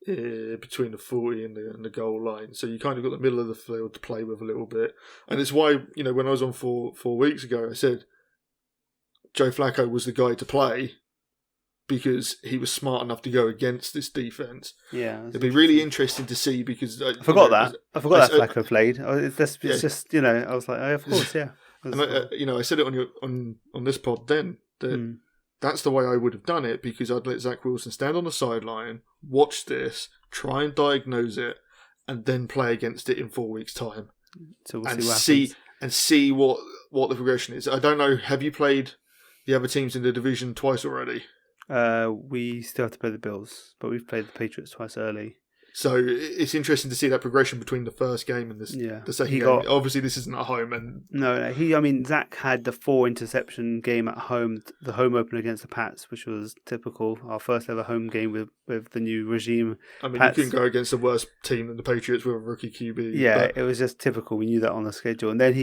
Speaker 4: between the 40 and the goal line. So you kind of got the middle of the field to play with a little bit, and it's why when I was on 4 weeks ago, I said Joe Flacco was the guy to play, because he was smart enough to go against this defense.
Speaker 1: Yeah,
Speaker 4: it'd be really interesting to see, because
Speaker 1: I forgot that Flacco played. It's just I was like, oh, of course, yeah.
Speaker 4: And I said it on this pod then that that's the way I would have done it, because I'd let Zach Wilson stand on the sideline, watch this, try and diagnose it, and then play against it in 4 weeks' time,
Speaker 1: so
Speaker 4: we'll see what the progression is. I don't know. Have you played the other teams in the division twice already?
Speaker 1: We still have to play the Bills, but we've played the Patriots twice early.
Speaker 4: So it's interesting to see that progression between the first game and the second game. Obviously, this isn't at home, and
Speaker 1: Zach had the 4 interception game at home, the home opener against the Pats, which was typical. Our first ever home game with the new regime.
Speaker 4: I mean, Pats. You couldn't go against a worse team than the Patriots with a rookie QB.
Speaker 1: Yeah, it was just typical. We knew that on the schedule, and then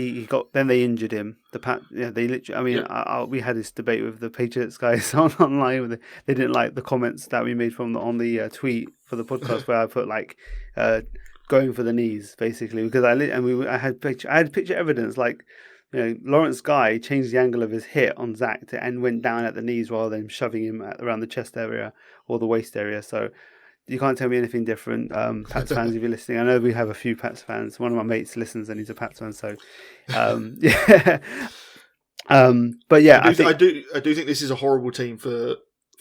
Speaker 1: then they injured him. The Pat, they literally. I mean, we had this debate with the Patriots guys online. They didn't like the comments that we made on the tweet for the podcast where I put going for the knees basically, because I had picture evidence, like Lawrence Guy changed the angle of his hit on Zach and went down at the knees rather than shoving him around the chest area or the waist area. So you can't tell me anything different. Pats fans, if you're listening, I know we have a few Pats fans. One of my mates listens and he's a Pats fan, so yeah. But yeah,
Speaker 4: I do think this is a horrible team for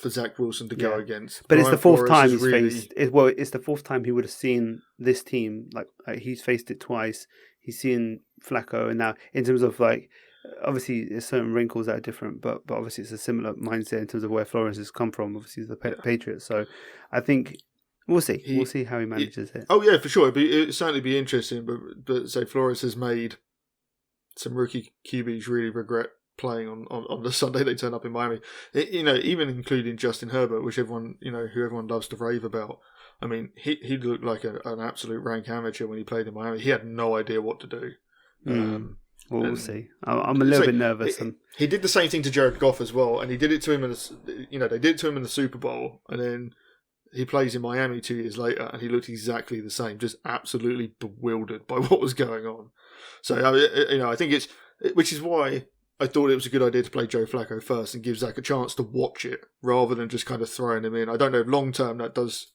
Speaker 4: Zach Wilson to go against.
Speaker 1: But it's the fourth time he's faced. It's the fourth time he would have seen this team. Like he's faced it twice. He's seen Flacco, and now in terms of obviously there's certain wrinkles that are different, but obviously it's a similar mindset in terms of where Flores has come from. Obviously the Patriots. So I think we'll see. We'll see how he manages it.
Speaker 4: Oh yeah, for sure. It'd certainly be interesting. But say Flores has made some rookie QBs really regret playing on the Sunday they turn up in Miami. Even including Justin Herbert, which everyone who everyone loves to rave about. I mean, he looked like an absolute rank amateur when he played in Miami. He had no idea what to do.
Speaker 1: We'll see. I'm a little bit nervous.
Speaker 4: He did the same thing to Jared Goff as well, and he did it to him they did it to him in the Super Bowl, and then he plays in Miami 2 years later, and he looked exactly the same, just absolutely bewildered by what was going on. So I think which is why I thought it was a good idea to play Joe Flacco first and give Zach a chance to watch it rather than just kind of throwing him in. I don't know, long term that does.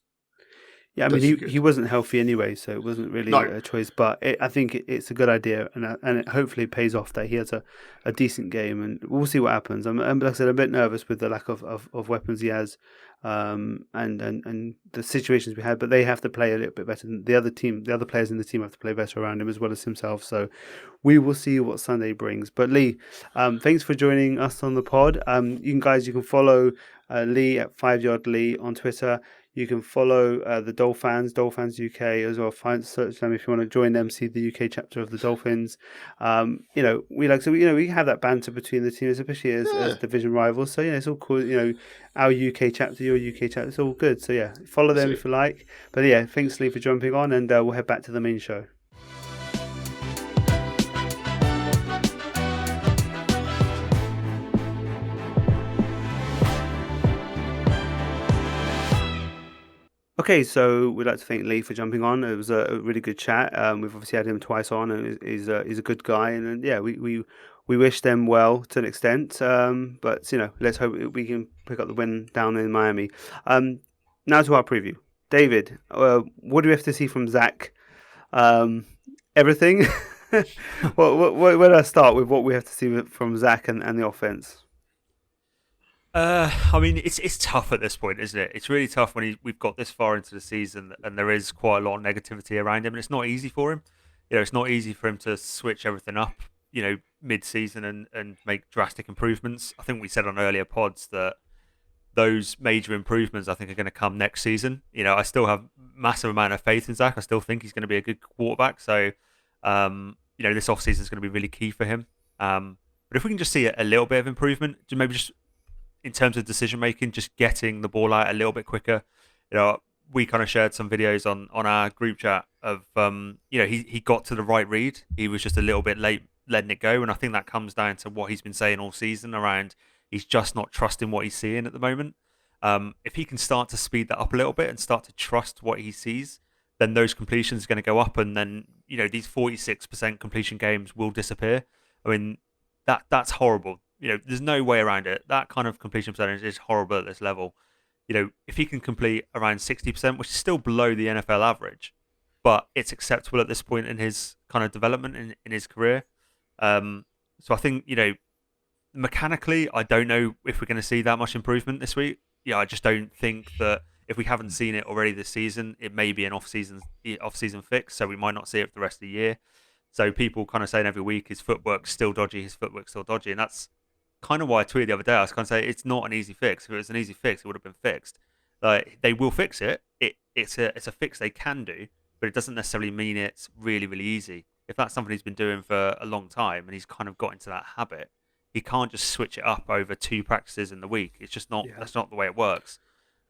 Speaker 1: Yeah, I mean, he wasn't healthy anyway, so it wasn't really a choice. But I think it's a good idea, and it hopefully pays off that he has a decent game, and we'll see what happens. I'm like I said, a bit nervous with the lack of weapons he has, and the situations we had. But they have to play a little bit better. The other players in the team have to play better around him as well as himself. So we will see what Sunday brings. But Lee, thanks for joining us on the pod. You can follow Lee at 5yard Lee on Twitter. You can follow the Dolphins UK as well. Search them if you want to join them. See the UK chapter of the Dolphins. We have that banter between the teams, especially as division rivals. So it's all cool. Our UK chapter, your UK chapter, it's all good. So follow them if you like. But thanks Lee for jumping on, and we'll head back to the main show. Okay, so we'd like to thank Lee for jumping on. It was a really good chat. We've obviously had him twice on, and he's a good guy. And we wish them well to an extent. But let's hope we can pick up the win down in Miami. Now to our preview, David. What do we have to see from Zach? Everything. Where do I start with what we have to see from Zach and the offense?
Speaker 3: I mean, it's tough at this point, isn't it? It's really tough when we've got this far into the season and there is quite a lot of negativity around him, and it's not easy for him. It's not easy for him to switch everything up, mid-season and make drastic improvements. I think we said on earlier pods that those major improvements, I think, are going to come next season. I still have massive amount of faith in Zach. I still think he's going to be a good quarterback. So, this offseason is going to be really key for him. But if we can just see a little bit of improvement, maybe just in terms of decision making, just getting the ball out a little bit quicker. We kind of shared some videos on our group chat of he got to the right read. He was just a little bit late letting it go, and I think that comes down to what he's been saying all season around he's just not trusting what he's seeing at the moment. If he can start to speed that up a little bit and start to trust what he sees, then those completions are going to go up, and then these 46% completion games will disappear. I mean, that's horrible. There's no way around it. That kind of completion percentage is horrible at this level. If he can complete around 60%, which is still below the NFL average, but it's acceptable at this point in his kind of development in his career. So I think, mechanically, I don't know if we're going to see that much improvement this week. I just don't think that if we haven't seen it already this season, it may be an off-season fix, so we might not see it for the rest of the year. So people kind of saying every week his footwork's still dodgy, and that's kind of why I tweeted the other day. I was kind of saying it's not an easy fix. If it was an easy fix, it would have been fixed. Like, they will fix it. It's a fix they can do, but it doesn't necessarily mean it's really, really easy. If that's something he's been doing for a long time and he's kind of got into that habit, he can't just switch it up over 2 practices in the week. It's just not. That's not the way it works.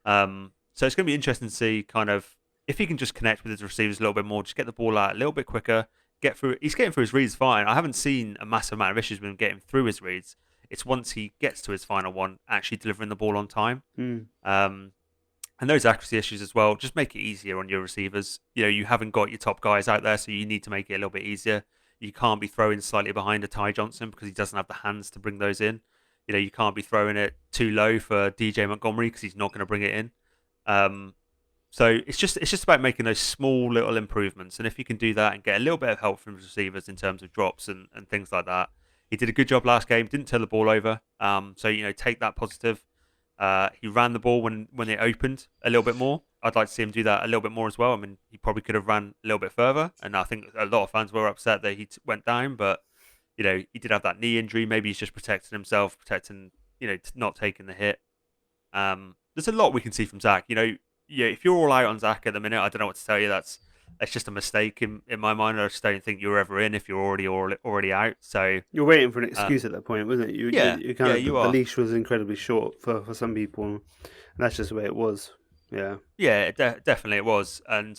Speaker 3: So it's going to be interesting to see kind of if he can just connect with his receivers a little bit more, just get the ball out a little bit quicker, get through. He's getting through his reads fine. I haven't seen a massive amount of issues with him getting through his reads. It's once he gets to his final one, actually delivering the ball on time. And those accuracy issues as well, just make it easier on your receivers. You haven't got your top guys out there, so you need to make it a little bit easier. You can't be throwing slightly behind a Ty Johnson because he doesn't have the hands to bring those in. You can't be throwing it too low for DJ Montgomery because he's not going to bring it in. So it's just about making those small little improvements. And if you can do that and get a little bit of help from receivers in terms of drops and things like that, he did a good job last game. Didn't turn the ball over. So take that positive. He ran the ball when it opened a little bit more. I'd like to see him do that a little bit more as well. I mean, he probably could have ran a little bit further, and I think a lot of fans were upset that he went down. But he did have that knee injury. Maybe he's just protecting himself, not taking the hit. There's a lot we can see from Zach. If you're all out on Zach at the minute, I don't know what to tell you. That's just a mistake in my mind. I just don't think you're ever in if you're already out. So
Speaker 1: you're waiting for an excuse at that point, wasn't it? You
Speaker 3: are.
Speaker 1: The leash was incredibly short for some people, and that's just the way it was.
Speaker 3: Yeah, definitely it was. And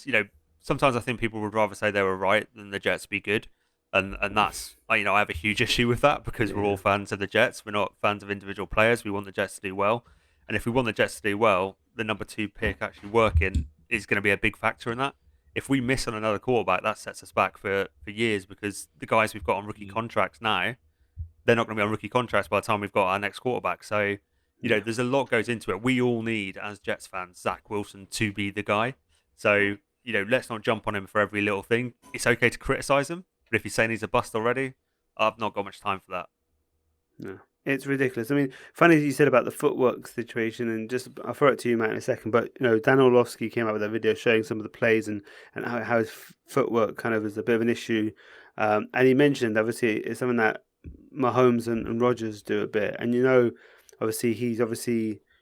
Speaker 3: sometimes I think people would rather say they were right than the Jets be good, and that's I have a huge issue with that because we're all fans of the Jets. We're not fans of individual players. We want the Jets to do well, and if we want the Jets to do well, the number 2 pick actually working is going to be a big factor in that. If we miss on another quarterback, that sets us back for years, because the guys we've got on rookie contracts now, they're not going to be on rookie contracts by the time we've got our next quarterback. So, there's a lot goes into it. We all need, as Jets fans, Zach Wilson to be the guy. So, let's not jump on him for every little thing. It's okay to criticise him, but if he's saying he's a bust already, I've not got much time for that.
Speaker 1: No, it's ridiculous. I mean, funny that you said about the footwork situation, and just I'll throw it to you, Matt, in a second. But Dan Orlovsky came out with a video showing some of the plays and how his footwork kind of is a bit of an issue. And he mentioned, obviously, it's something that Mahomes and Rodgers do a bit. And obviously he's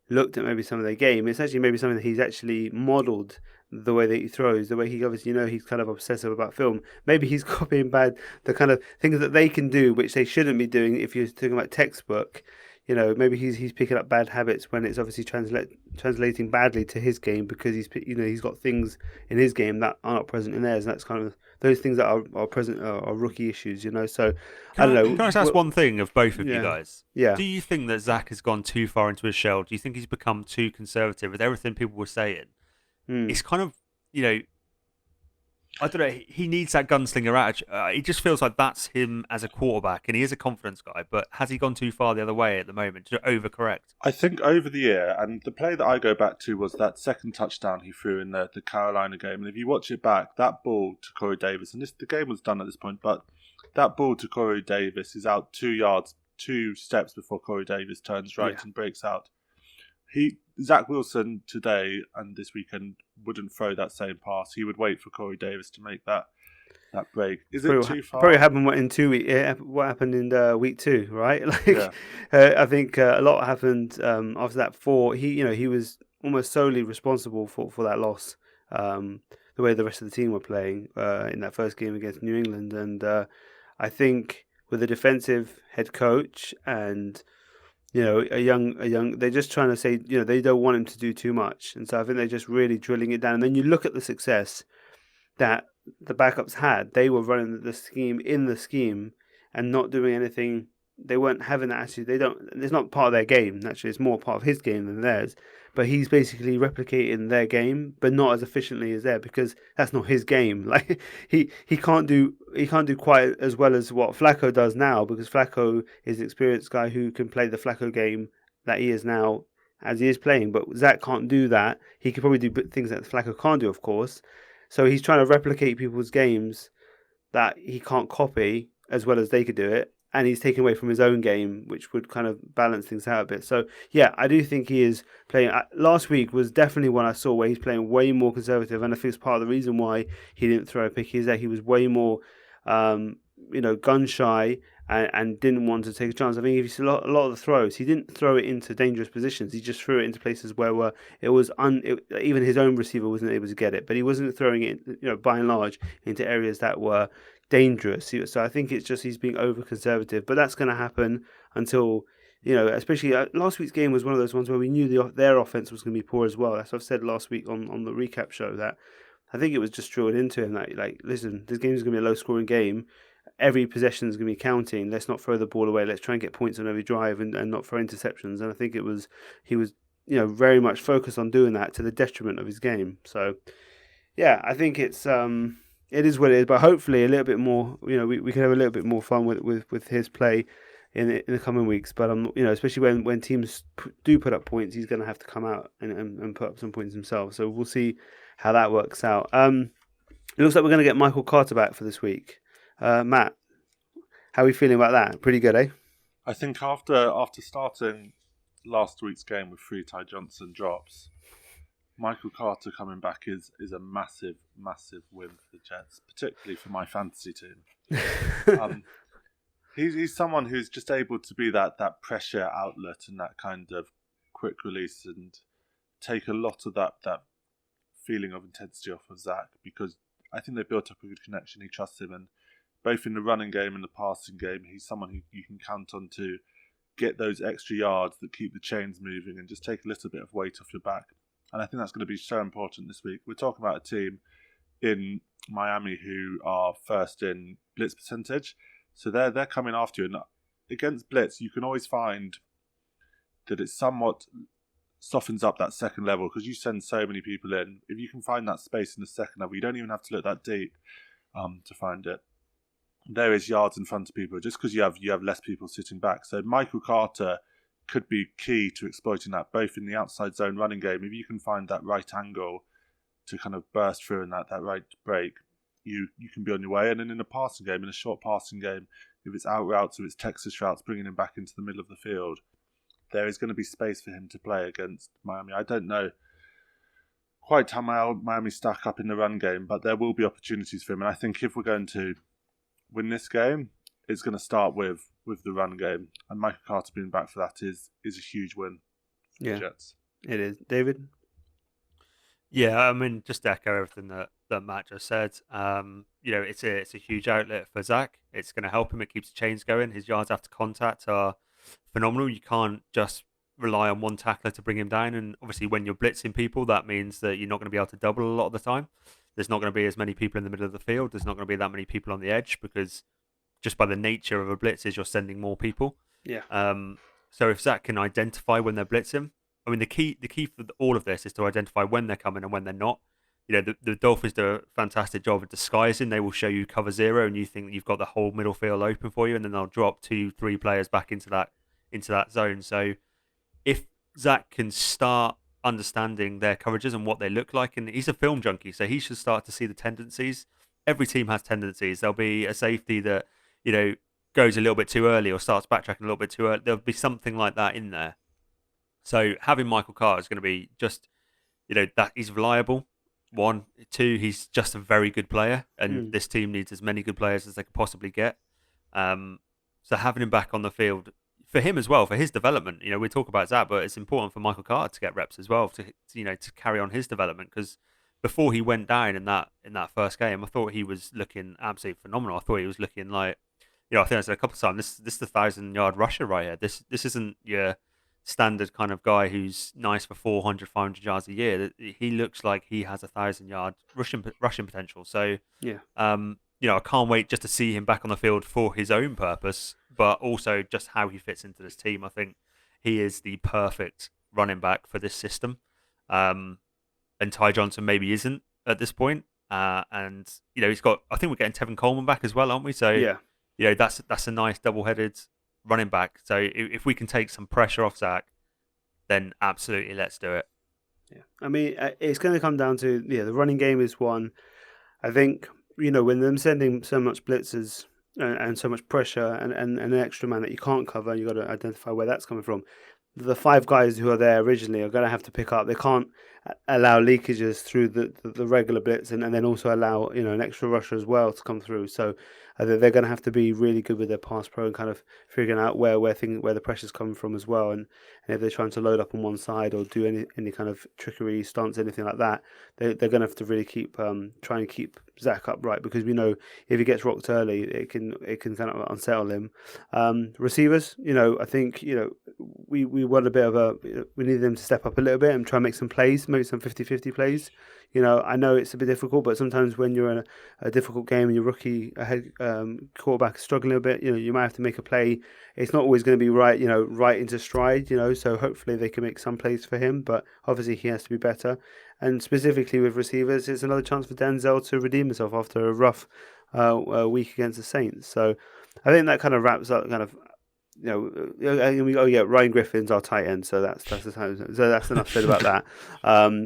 Speaker 1: looked at maybe some of their game. It's actually maybe something that he's actually modelled, the way that he throws, the way he obviously, he's kind of obsessive about film. Maybe he's copying the kind of things that they can do, which they shouldn't be doing. If you're talking about textbook, maybe he's picking up bad habits when it's obviously translating badly to his game, because he's got things in his game that are not present in theirs, and that's kind of those things that are present are rookie issues. So I don't know.
Speaker 3: Can I just ask one thing of both of you guys?
Speaker 1: Yeah.
Speaker 3: Do you think that Zach has gone too far into his shell? Do you think he's become too conservative with everything people were saying? It's kind of, I don't know, he needs that gunslinger attitude. It just feels like that's him as a quarterback, and he is a confidence guy, but has he gone too far the other way at the moment to overcorrect?
Speaker 2: I think over the year, and the play that I go back to was that second touchdown he threw in the Carolina game, and if you watch it back, that ball to Corey Davis, and the game was done at this point, but that ball to Corey Davis is out 2 yards, 2 steps before Corey Davis turns right and breaks out. Zach Wilson today and this weekend wouldn't throw that same pass. He would wait for Corey Davis to make that break. Is it too far?
Speaker 1: Probably happened in 2 weeks. What happened in week 2, right? I think a lot happened after that. He was almost solely responsible for that loss. The way the rest of the team were playing in that first game against New England, and I think with a defensive head coach and a young, they're just trying to say, they don't want him to do too much. And so I think they're just really drilling it down. And then you look at the success that the backups had. They were running the scheme and not doing anything. They weren't having that actually. It's not part of their game. Naturally, it's more part of his game than theirs. But he's basically replicating their game, but not as efficiently as theirs, because that's not his game. Like he can't do quite as well as what Flacco does now, because Flacco is an experienced guy who can play the Flacco game that he is now as he is playing. But Zach can't do that. He could probably do things that Flacco can't do, of course. So he's trying to replicate people's games that he can't copy as well as they could do it. And he's taken away from his own game, which would kind of balance things out a bit. So, yeah, I do think he is playing. Last week was definitely one I saw where he's playing way more conservative. And I think it's part of the reason why he didn't throw a pick is that he was way more, gun shy and didn't want to take a chance. I think if you see a lot of the throws, he didn't throw it into dangerous positions. He just threw it into places where it was even his own receiver wasn't able to get it. But he wasn't throwing it, by and large, into areas that were dangerous. So I think it's just he's being over conservative, but that's going to happen until especially last week's game was one of those ones where we knew their offense was going to be poor as well. That's what I've said last week on the recap show, that I think it was just drilled into him that, like, listen, this game is going to be a low scoring game. Every possession is going to be counting. Let's not throw the ball away. Let's try and get points on every drive and not throw interceptions. And I think he was very much focused on doing that to the detriment of his game. So yeah, I think it is what it is, but hopefully a little bit more. We can have a little bit more fun with his play in the coming weeks. But especially when teams do put up points, he's going to have to come out and put up some points himself. So we'll see how that works out. It looks like we're going to get Michael Carter back for this week. Matt, how are we feeling about that? Pretty good, eh?
Speaker 2: I think after starting last week's game with 3 Ty Johnson drops, Michael Carter coming back is a massive, massive win for the Jets, particularly for my fantasy team. He's someone who's just able to be that pressure outlet and that kind of quick release and take a lot of that feeling of intensity off of Zach, because I think they built up a good connection. He trusts him, and both in the running game and the passing game, he's someone who you can count on to get those extra yards that keep the chains moving and just take a little bit of weight off your back. And I think that's going to be so important this week. We're talking about a team in Miami who are first in blitz percentage. So they're coming after you. And against blitz, you can always find that it's somewhat softens up that second level, because you send so many people in. If you can find that space in the second level, you don't even have to look that deep to find it. There is yards in front of people just because you have less people sitting back. So Michael Carter could be key to exploiting that, both in the outside zone running game. If you can find that right angle to kind of burst through in that right break, you can be on your way. And then in a passing game, in a short passing game, if it's out routes, if it's Texas routes, bringing him back into the middle of the field, there is going to be space for him to play against Miami. I don't know quite how Miami stack up in the run game, but there will be opportunities for him. And I think if we're going to win this game, it's going to start with the run game. And Michael Carter being back for that is a huge win for the Jets.
Speaker 1: It is. David?
Speaker 3: Yeah, I mean, just to echo everything that Matt just said. It's a huge outlet for Zach. It's going to help him. It keeps the chains going. His yards after contact are phenomenal. You can't just rely on one tackler to bring him down. And obviously, when you're blitzing people, that means that you're not going to be able to double a lot of the time. There's not going to be as many people in the middle of the field. There's not going to be that many people on the edge, because just by the nature of a blitz is you're sending more people.
Speaker 1: Yeah.
Speaker 3: So if Zach can identify when they're blitzing, I mean, the key for all of this is to identify when they're coming and when they're not. The Dolphins do a fantastic job of disguising. They will show you cover zero, and you think that you've got the whole middle field open for you, and then they'll drop 2-3 players back into that zone. So if Zach can start understanding their coverages and what they look like, and he's a film junkie, so he should start to see the tendencies. Every team has tendencies. There'll be a safety that goes a little bit too early or starts backtracking a little bit too early. There'll be something like that in there. So having Michael Carter is going to be just, that he's reliable. 1, 2, he's just a very good player, and this team needs as many good players as they could possibly get. So having him back on the field for him as well, for his development. We talk about Zach, but it's important for Michael Carter to get reps as well, to carry on his development, because before he went down in that first game, I thought he was looking absolutely phenomenal. I thought he was looking like, I think I said a couple of times, this is the 1,000-yard rusher right here. This isn't your standard kind of guy who's nice for 400, 500 yards a year. He looks like he has 1,000-yard rushing potential. So,
Speaker 1: yeah.
Speaker 3: I can't wait just to see him back on the field for his own purpose, but also just how he fits into this team. I think he is the perfect running back for this system. And Ty Johnson maybe isn't at this point. And he's got. I think we're getting Tevin Coleman back as well, aren't we? So
Speaker 1: yeah.
Speaker 3: That's a nice double-headed running back. So if we can take some pressure off Zach, then absolutely let's do it.
Speaker 1: Yeah, I mean, it's going to come down to the running game is one. I think when them sending so much blitzes and so much pressure and an extra man that you can't cover, you got to identify where that's coming from. The 5 guys who are there originally are going to have to pick up. They can't allow leakages through the regular blitz and then also allow an extra rusher as well to come through. So they're going to have to be really good with their pass pro and kind of figuring out where the pressure's coming from as well. And if they're trying to load up on one side or do any kind of trickery, stunts, anything like that, they're going to have to really keep try and keep Zach upright, because we know if he gets rocked early, it can kind of unsettle him. Receivers, I think we want a bit of we need them to step up a little bit and try and make some plays, maybe some 50-50 plays. I know it's a bit difficult, but sometimes when you're in a difficult game and your rookie ahead quarterback is struggling a bit, you might have to make a play. It's not always going to be right, right into stride, so hopefully they can make some plays for him, but obviously he has to be better. And specifically with receivers, it's another chance for Denzel to redeem himself after a rough week against the Saints. So I think that kind of wraps up kind of, Ryan Griffin's our tight end, so that's enough said about that.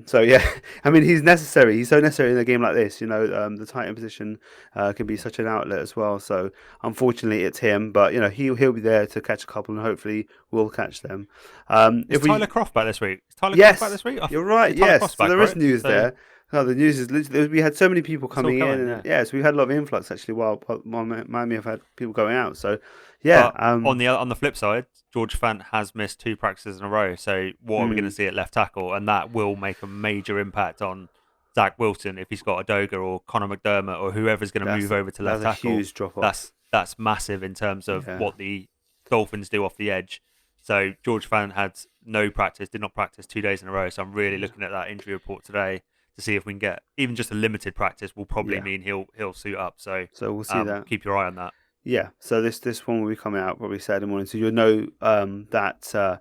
Speaker 1: So yeah, I mean he's necessary. He's so necessary in a game like this. The tight end position can be such an outlet as well. So unfortunately, it's him, but he'll be there to catch a couple, and hopefully we'll catch them.
Speaker 3: Is Tyler Croft back this week?
Speaker 1: Yes,
Speaker 3: back this week?
Speaker 1: You're right. Yes, so there is news there. No, the news is literally, we had so many people coming in. So we had a lot of influx actually while Miami have had people going out. So yeah.
Speaker 3: On the flip side, George Fant has missed 2 practices in a row. So what are we going to see at left tackle? And that will make a major impact on Zach Wilson if he's got a Doga or Connor McDermott or whoever's going to move over to left tackle.
Speaker 1: That's a huge drop off.
Speaker 3: That's massive in terms of what the Dolphins do off the edge. So George Fant did not practice 2 days in a row. So I'm really looking at that injury report today to see if we can get even just a limited practice. Will probably mean he'll suit up. So
Speaker 1: we'll see that.
Speaker 3: Keep your eye on that.
Speaker 1: Yeah. So this one will be coming out probably Saturday morning. So you'll know that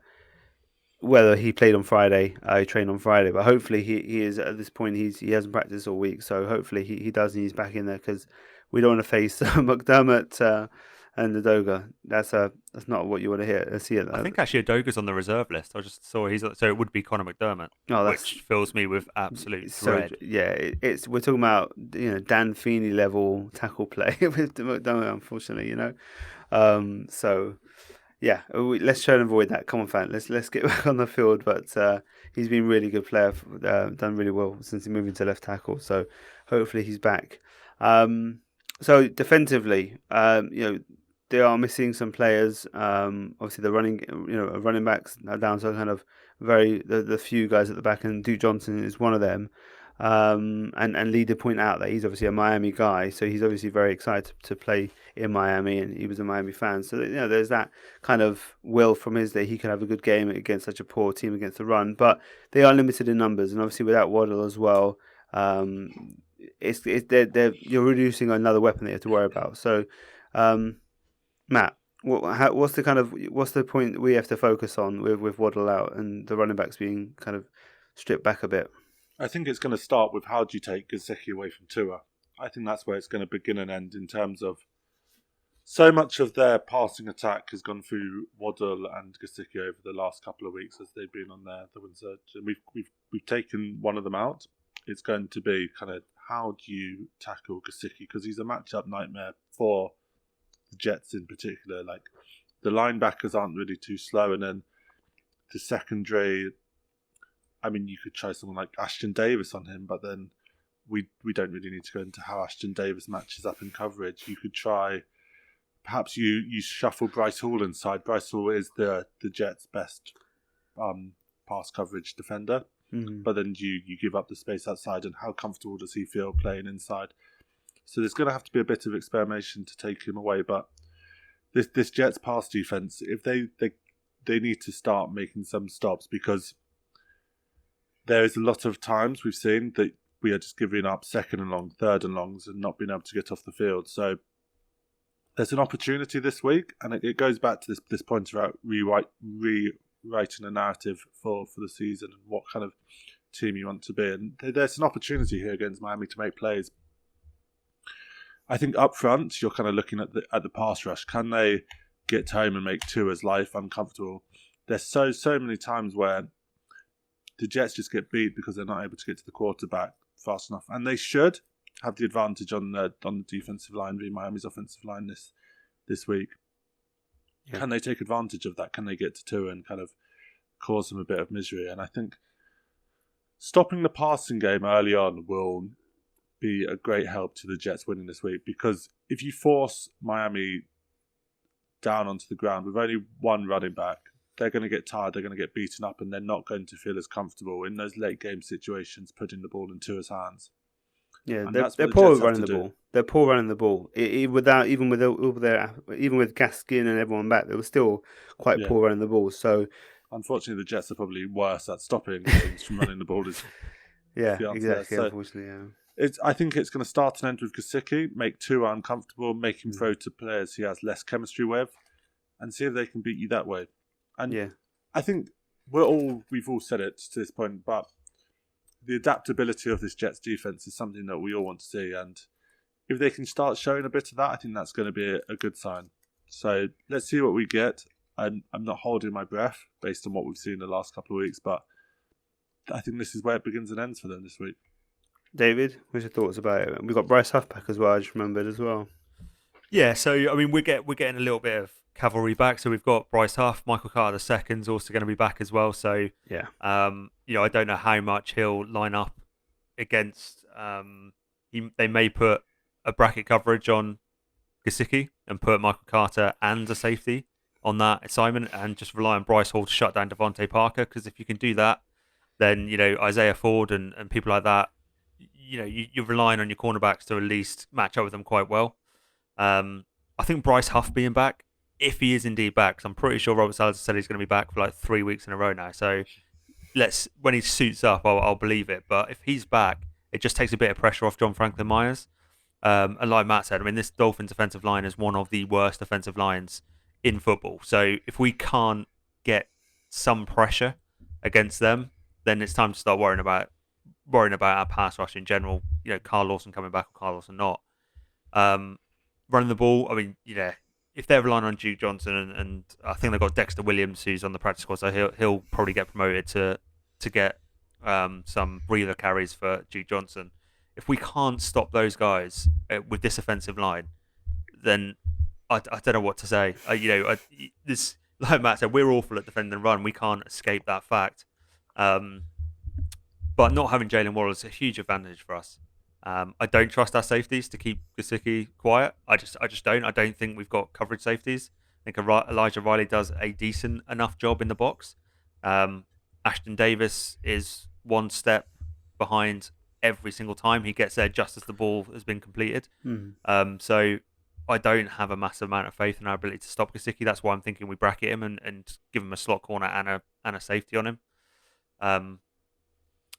Speaker 1: whether he played on Friday, he trained on Friday, but hopefully he is at this point. He hasn't practiced all week, so hopefully he does and he's back in there because we don't want to face McDermott and Udoga. That's not what you want to hear. See it.
Speaker 3: I think actually Udoga's on the reserve list. I just saw so it would be Conor McDermott, which fills me with absolute dread.
Speaker 1: It's we're talking about Dan Feeney level tackle play with McDermott, unfortunately, so. Yeah, let's try and avoid that. Come on, fan. Let's get back on the field. But he's been a really good player, done really well since he moved into left tackle. So hopefully he's back. So defensively, they are missing some players. Obviously, the running backs are down to kind of the few guys at the back, and Juke Johnson is one of them. And Lee did point out that he's obviously a Miami guy, so he's obviously very excited to play in Miami, and he was a Miami fan. So there's that kind of will from his that he could have a good game against such a poor team against the run. But they are limited in numbers, and obviously without Waddle as well, you're reducing another weapon that you have to worry about. So, Matt, what's the point we have to focus on with Waddle out and the running backs being kind of stripped back a bit?
Speaker 2: I think it's going to start with how do you take Gesicki away from Tua. I think that's where it's going to begin and end in terms of so much of their passing attack has gone through Waddle and Gesicki over the last couple of weeks as they've been on the win surge. And we've taken one of them out. It's going to be kind of how do you tackle Gesicki, because he's a matchup nightmare for the Jets in particular. Like the linebackers aren't really too slow, and then the secondary. I mean, you could try someone like Ashton Davis on him, but then we don't really need to go into how Ashton Davis matches up in coverage. You could try, perhaps you shuffle Bryce Hall inside. Bryce Hall is the Jets' best pass coverage defender, but then you give up the space outside, and how comfortable does he feel playing inside? So there's going to have to be a bit of experimentation to take him away. But this Jets pass defense, if they need to start making some stops, because there is a lot of times we've seen that we are just giving up second and long, third and longs, and not being able to get off the field. So there's an opportunity this week, and it goes back to this point about rewriting a narrative for the season and what kind of team you want to be. And there's an opportunity here against Miami to make plays. I think up front, you're kind of looking at the pass rush. Can they get home and make Tua's life uncomfortable? There's so many times where the Jets just get beat because they're not able to get to the quarterback fast enough, and they should have the advantage on the defensive line v Miami's offensive line this week. Yeah. Can they take advantage of that? Can they get to Tua and kind of cause them a bit of misery? And I think stopping the passing game early on will be a great help to the Jets winning this week, because if you force Miami down onto the ground with only one running back, they're going to get tired, they're going to get beaten up, and they're not going to feel as comfortable in those late game situations putting the ball in Tua's hands.
Speaker 1: Yeah, they're poor running the ball. They're poor running the ball. Even with Gaskin and everyone back, they were still quite poor running the ball. So,
Speaker 2: unfortunately, the Jets are probably worse at stopping teams from running the ball.
Speaker 1: Exactly.
Speaker 2: So
Speaker 1: unfortunately,
Speaker 2: I think it's going to start and end with Gesicki, make Tua uncomfortable, make him throw to players he has less chemistry with, and see if they can beat you that way. And I think we've all said it to this point, but the adaptability of this Jets defense is something that we all want to see. And if they can start showing a bit of that, I think that's going to be a good sign. So let's see what we get. I'm not holding my breath based on what we've seen the last couple of weeks, but I think this is where it begins and ends for them this week.
Speaker 1: David, what's your thoughts about it? We've got Bryce Huff back as well, I just remembered as well.
Speaker 3: Yeah, so I mean, we're getting a little bit of cavalry back. So we've got Bryce Huff, Michael Carter II's also going to be back as well. So
Speaker 1: yeah,
Speaker 3: I don't know how much he'll line up against. They may put a bracket coverage on Gesicki and put Michael Carter and a safety on that assignment, and just rely on Bryce Hall to shut down Devontae Parker. Because if you can do that, then Isaiah Ford and people like that, you're relying on your cornerbacks to at least match up with them quite well. I think Bryce Huff being back, if he is indeed back, because I'm pretty sure Robert Saleh said he's going to be back for like 3 weeks in a row now. So when he suits up, I'll believe it. But if he's back, it just takes a bit of pressure off John Franklin Myers. And like Matt said, I mean, this Dolphins offensive line is one of the worst offensive lines in football. So if we can't get some pressure against them, then it's time to start worrying about our pass rush in general. Carl Lawson coming back or Carl Lawson not. Running the ball, I mean, if they're relying on Juke Johnson and I think they've got Dexter Williams who's on the practice squad, so he'll probably get promoted to get some breather carries for Juke Johnson. If we can't stop those guys with this offensive line, then I don't know what to say. This, like Matt said, we're awful at defending the run. We can't escape that fact. But not having Jalen Waddle is a huge advantage for us. I don't trust our safeties to keep Gesicki quiet. I just don't. I don't think we've got coverage safeties. I think Elijah Riley does a decent enough job in the box. Ashton Davis is one step behind every single time. He gets there just as the ball has been completed. So I don't have a massive amount of faith in our ability to stop Gesicki. That's why I'm thinking we bracket him and give him a slot corner and a safety on him.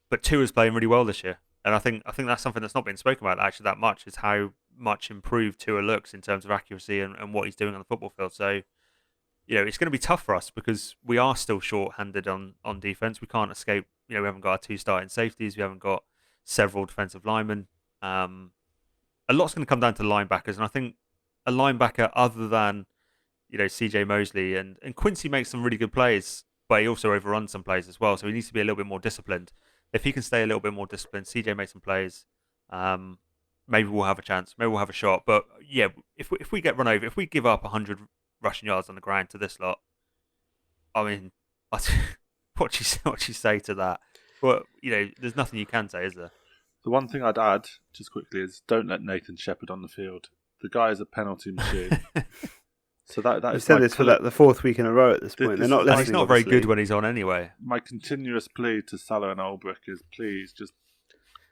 Speaker 3: But Tua's playing really well this year. And I think that's something that's not been spoken about actually that much, is how much improved Tua looks in terms of accuracy and what he's doing on the football field. So, it's going to be tough for us because we are still short-handed on defense. We can't escape. We haven't got our 2 starting safeties. We haven't got several defensive linemen. A lot's going to come down to linebackers, and I think a linebacker other than CJ Mosley and Quincy makes some really good plays, but he also overruns some plays as well. So he needs to be a little bit more disciplined. If he can stay a little bit more disciplined, CJ makes some plays. Maybe we'll have a chance. Maybe we'll have a shot. But yeah, if we get run over, if we give up 100 rushing yards on the ground to this lot, I mean, what do you say to that? Well, there's nothing you can say, is there?
Speaker 2: The one thing I'd add, just quickly, is don't let Nathan Shepherd on the field. The guy is a penalty machine. So that
Speaker 1: I've said this for the 4th week in a row at this point. They're not listening.
Speaker 3: He's not very good when he's on anyway.
Speaker 2: My continuous plea to Salah and Olbrich is please just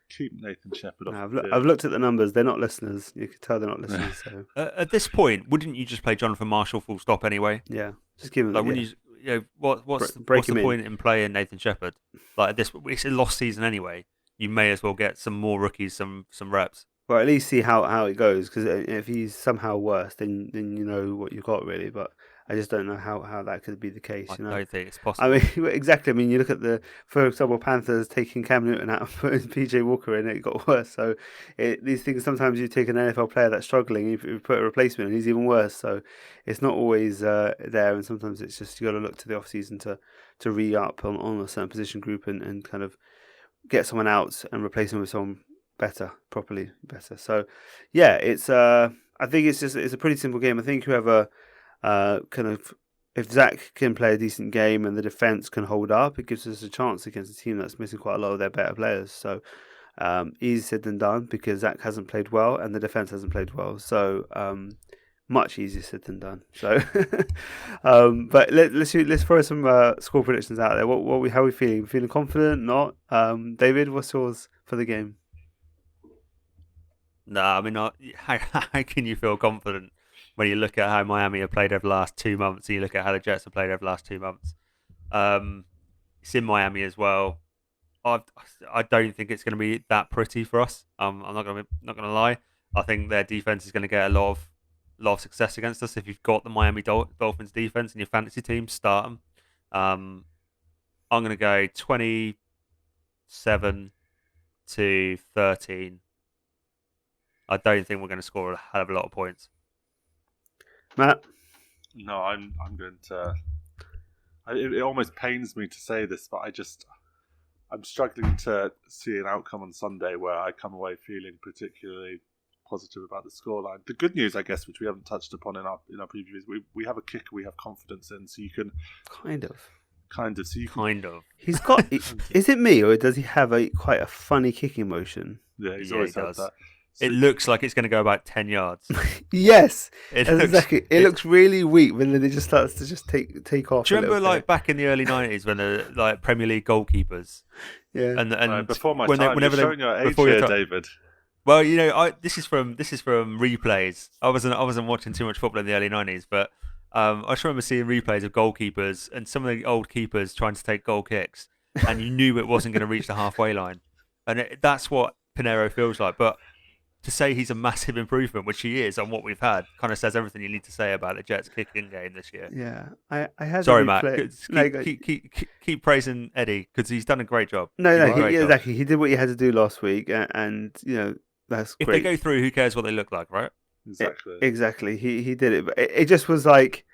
Speaker 2: keep Nathan Shepherd off the field.
Speaker 1: I've looked at the numbers. They're not listeners. You can tell they're not listeners. So.
Speaker 3: At this point, wouldn't you just play Jonathan Marshall full stop anyway?
Speaker 1: Yeah, just give him.
Speaker 3: Like, what's the point in playing Nathan Shepherd? Like this, it's a lost season anyway. You may as well get some more rookies, some reps.
Speaker 1: Well, at least see how it goes, because if he's somehow worse, then you know what you've got really. But I just don't know how that could be the case.
Speaker 3: I don't think it's possible.
Speaker 1: I mean, exactly. I mean, you look at for example, Panthers taking Cam Newton out and putting PJ Walker in, it got worse. So these things, sometimes you take an NFL player that's struggling, you put a replacement, and he's even worse. So it's not always there, and sometimes it's just you got to look to the off season to re-up on a certain position group and kind of get someone out and replace him with someone properly better. So yeah, it's I think it's a pretty simple game. I think whoever kind of, if Zach can play a decent game and the defense can hold up, it gives us a chance against a team that's missing quite a lot of their better players. So easier said than done, because Zach hasn't played well and the defense hasn't played well. So much easier said than done. So but let's throw some score predictions out there. How are we feeling? Feeling confident? Not? David, what's yours for the game?
Speaker 3: No, I mean, how can you feel confident when you look at how Miami have played over the last 2 months and you look at how the Jets have played over the last 2 months? It's in Miami as well. I don't think it's going to be that pretty for us. I'm not going to lie. I think their defense is going to get a lot of success against us. If you've got the Miami Dolphins defense in your fantasy team, start them. I'm going to go 27-13. I don't think we're going to score a hell of a lot of points.
Speaker 1: Matt?
Speaker 2: No, I'm going to. It almost pains me to say this, but I'm struggling to see an outcome on Sunday where I come away feeling particularly positive about the scoreline. The good news, I guess, which we haven't touched upon in our preview, is we have a kicker we have confidence in, so you can
Speaker 1: kind of.
Speaker 2: So you can,
Speaker 1: He's got. Is it me, or does he have quite a funny kicking motion?
Speaker 2: Yeah, he's always had that.
Speaker 3: So, it looks like it's going to go about 10 yards.
Speaker 1: Yes, exactly. It looks really weak, but then it just starts to just take off.
Speaker 3: Do you remember, back in the early 90s when the Premier League goalkeepers?
Speaker 1: Yeah.
Speaker 2: And before my time, you're showing your age here, David.
Speaker 3: Well, this is from replays. I wasn't watching too much football in the early 90s, but I just remember seeing replays of goalkeepers and some of the old keepers trying to take goal kicks, and you knew it wasn't going to reach the halfway line, and that's what Pinheiro feels like. But to say he's a massive improvement, which he is on what we've had, kind of says everything you need to say about the Jets' kicking game this year.
Speaker 1: Yeah, I had.
Speaker 3: Sorry, Matt. Keep praising Eddie because he's done a great job.
Speaker 1: Exactly. He did what he had to do last week, and that's
Speaker 3: if
Speaker 1: great.
Speaker 3: they go through, who cares what they look like, right?
Speaker 2: Exactly.
Speaker 1: He did it, but it just was like.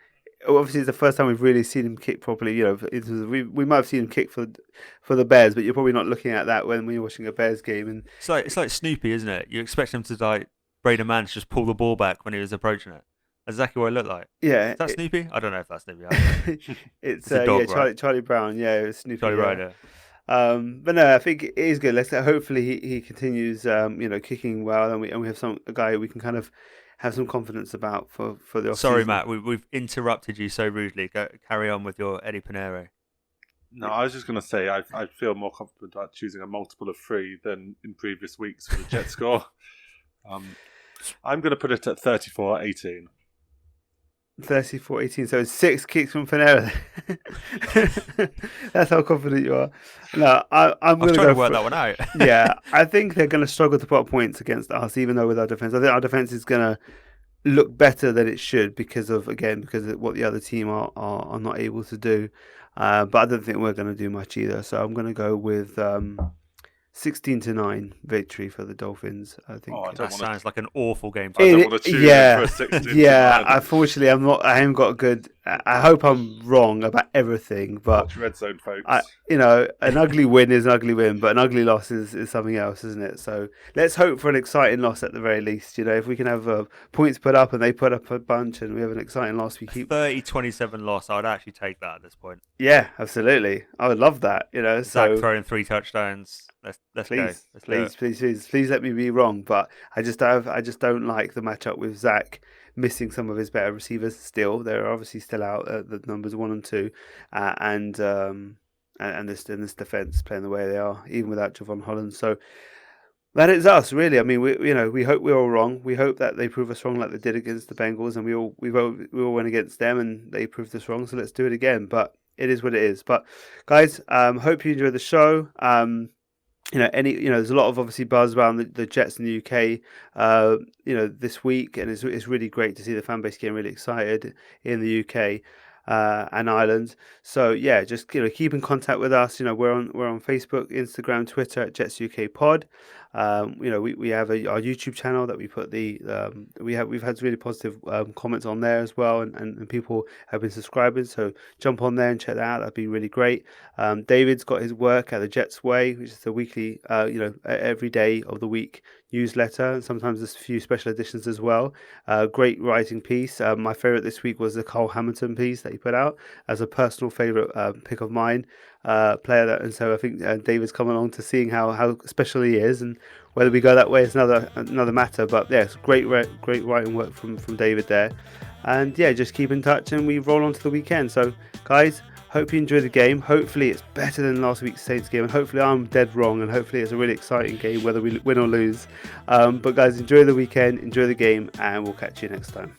Speaker 1: Obviously, it's the first time we've really seen him kick properly. We might have seen him kick for the Bears, but you're probably not looking at that when you're watching a Bears game. And
Speaker 3: it's like Snoopy, isn't it? You expect him to like Braden Mann to just pull the ball back when he was approaching it. That's exactly what it looked like.
Speaker 1: Yeah,
Speaker 3: is that Snoopy? I don't know if that's Snoopy.
Speaker 1: It's a dog, right? Charlie Brown. Yeah, it was Snoopy.
Speaker 3: Charlie Brown. Yeah.
Speaker 1: But no, I think it is good. Hopefully he continues, kicking well, and we have a guy we can kind of have some confidence about for the off-season.
Speaker 3: Sorry, Matt, we've interrupted you so rudely. Carry on with your Eddie Pinero.
Speaker 2: No, I was just going to say I feel more confident about choosing a multiple of 3 than in previous weeks for the Jet score. I'm going to put it at 34-18.
Speaker 1: 34-18, so 6 kicks from Pinero. That's how confident you are. No, I'm going
Speaker 3: to work that one out.
Speaker 1: Yeah, I think they're going to struggle to put up points against us, even though with our defense, I think our defense is going to look better than it should because of what the other team are not able to do. But I don't think we're going to do much either. So I'm going to go with 16-9 victory for the Dolphins. I think
Speaker 3: that sounds like an awful game.
Speaker 2: I don't want to choose it for 16-9.
Speaker 1: Yeah. Unfortunately, I haven't got a good. I hope I'm wrong about everything, but
Speaker 2: watch Red Zone, folks.
Speaker 1: An ugly win is an ugly win, but an ugly loss is something else, isn't it? So let's hope for an exciting loss at the very least. If we can have points put up and they put up a bunch, and we have an exciting loss, we keep
Speaker 3: 30-27 loss. I would actually take that at this point.
Speaker 1: Yeah, absolutely. I would love that.
Speaker 3: Zach throwing 3 touchdowns. Let's go.
Speaker 1: Please let me be wrong, but I just don't like the matchup with Zach missing some of his better receivers. Still, they're obviously still out the numbers 1 and 2, and this defense playing the way they are, even without Javon Holland. So that is us, really. I mean, we hope we're all wrong. We hope that they prove us wrong, like they did against the Bengals, and we all went against them, and they proved us wrong. So let's do it again. But it is what it is. But guys, hope you enjoyed the show. There's a lot of obviously buzz around the Jets in the UK, this week, and it's really great to see the fan base getting really excited in the UK and Ireland. So yeah, just keep in contact with us. We're on Facebook, Instagram, Twitter at Jets UK Pod. We have our YouTube channel that we put we've had really positive comments on there as well, and people have been subscribing, so jump on there and check that out. That'd be really great. David's got his work at the Jets Way, which is the weekly every day of the week newsletter, and sometimes there's a few special editions as well. Great writing piece. My favorite this week was the Cole Hamilton piece that he put out as a personal favorite pick of mine. Player and so I think David's come along to seeing how special he is, and whether we go that way is another matter. But yeah, it's great writing work from David there, and yeah, just keep in touch and we roll on to the weekend. So guys, hope you enjoy the game. Hopefully it's better than last week's Saints game, and hopefully I'm dead wrong, and hopefully it's a really exciting game whether we win or lose. But guys, enjoy the weekend, enjoy the game, and we'll catch you next time.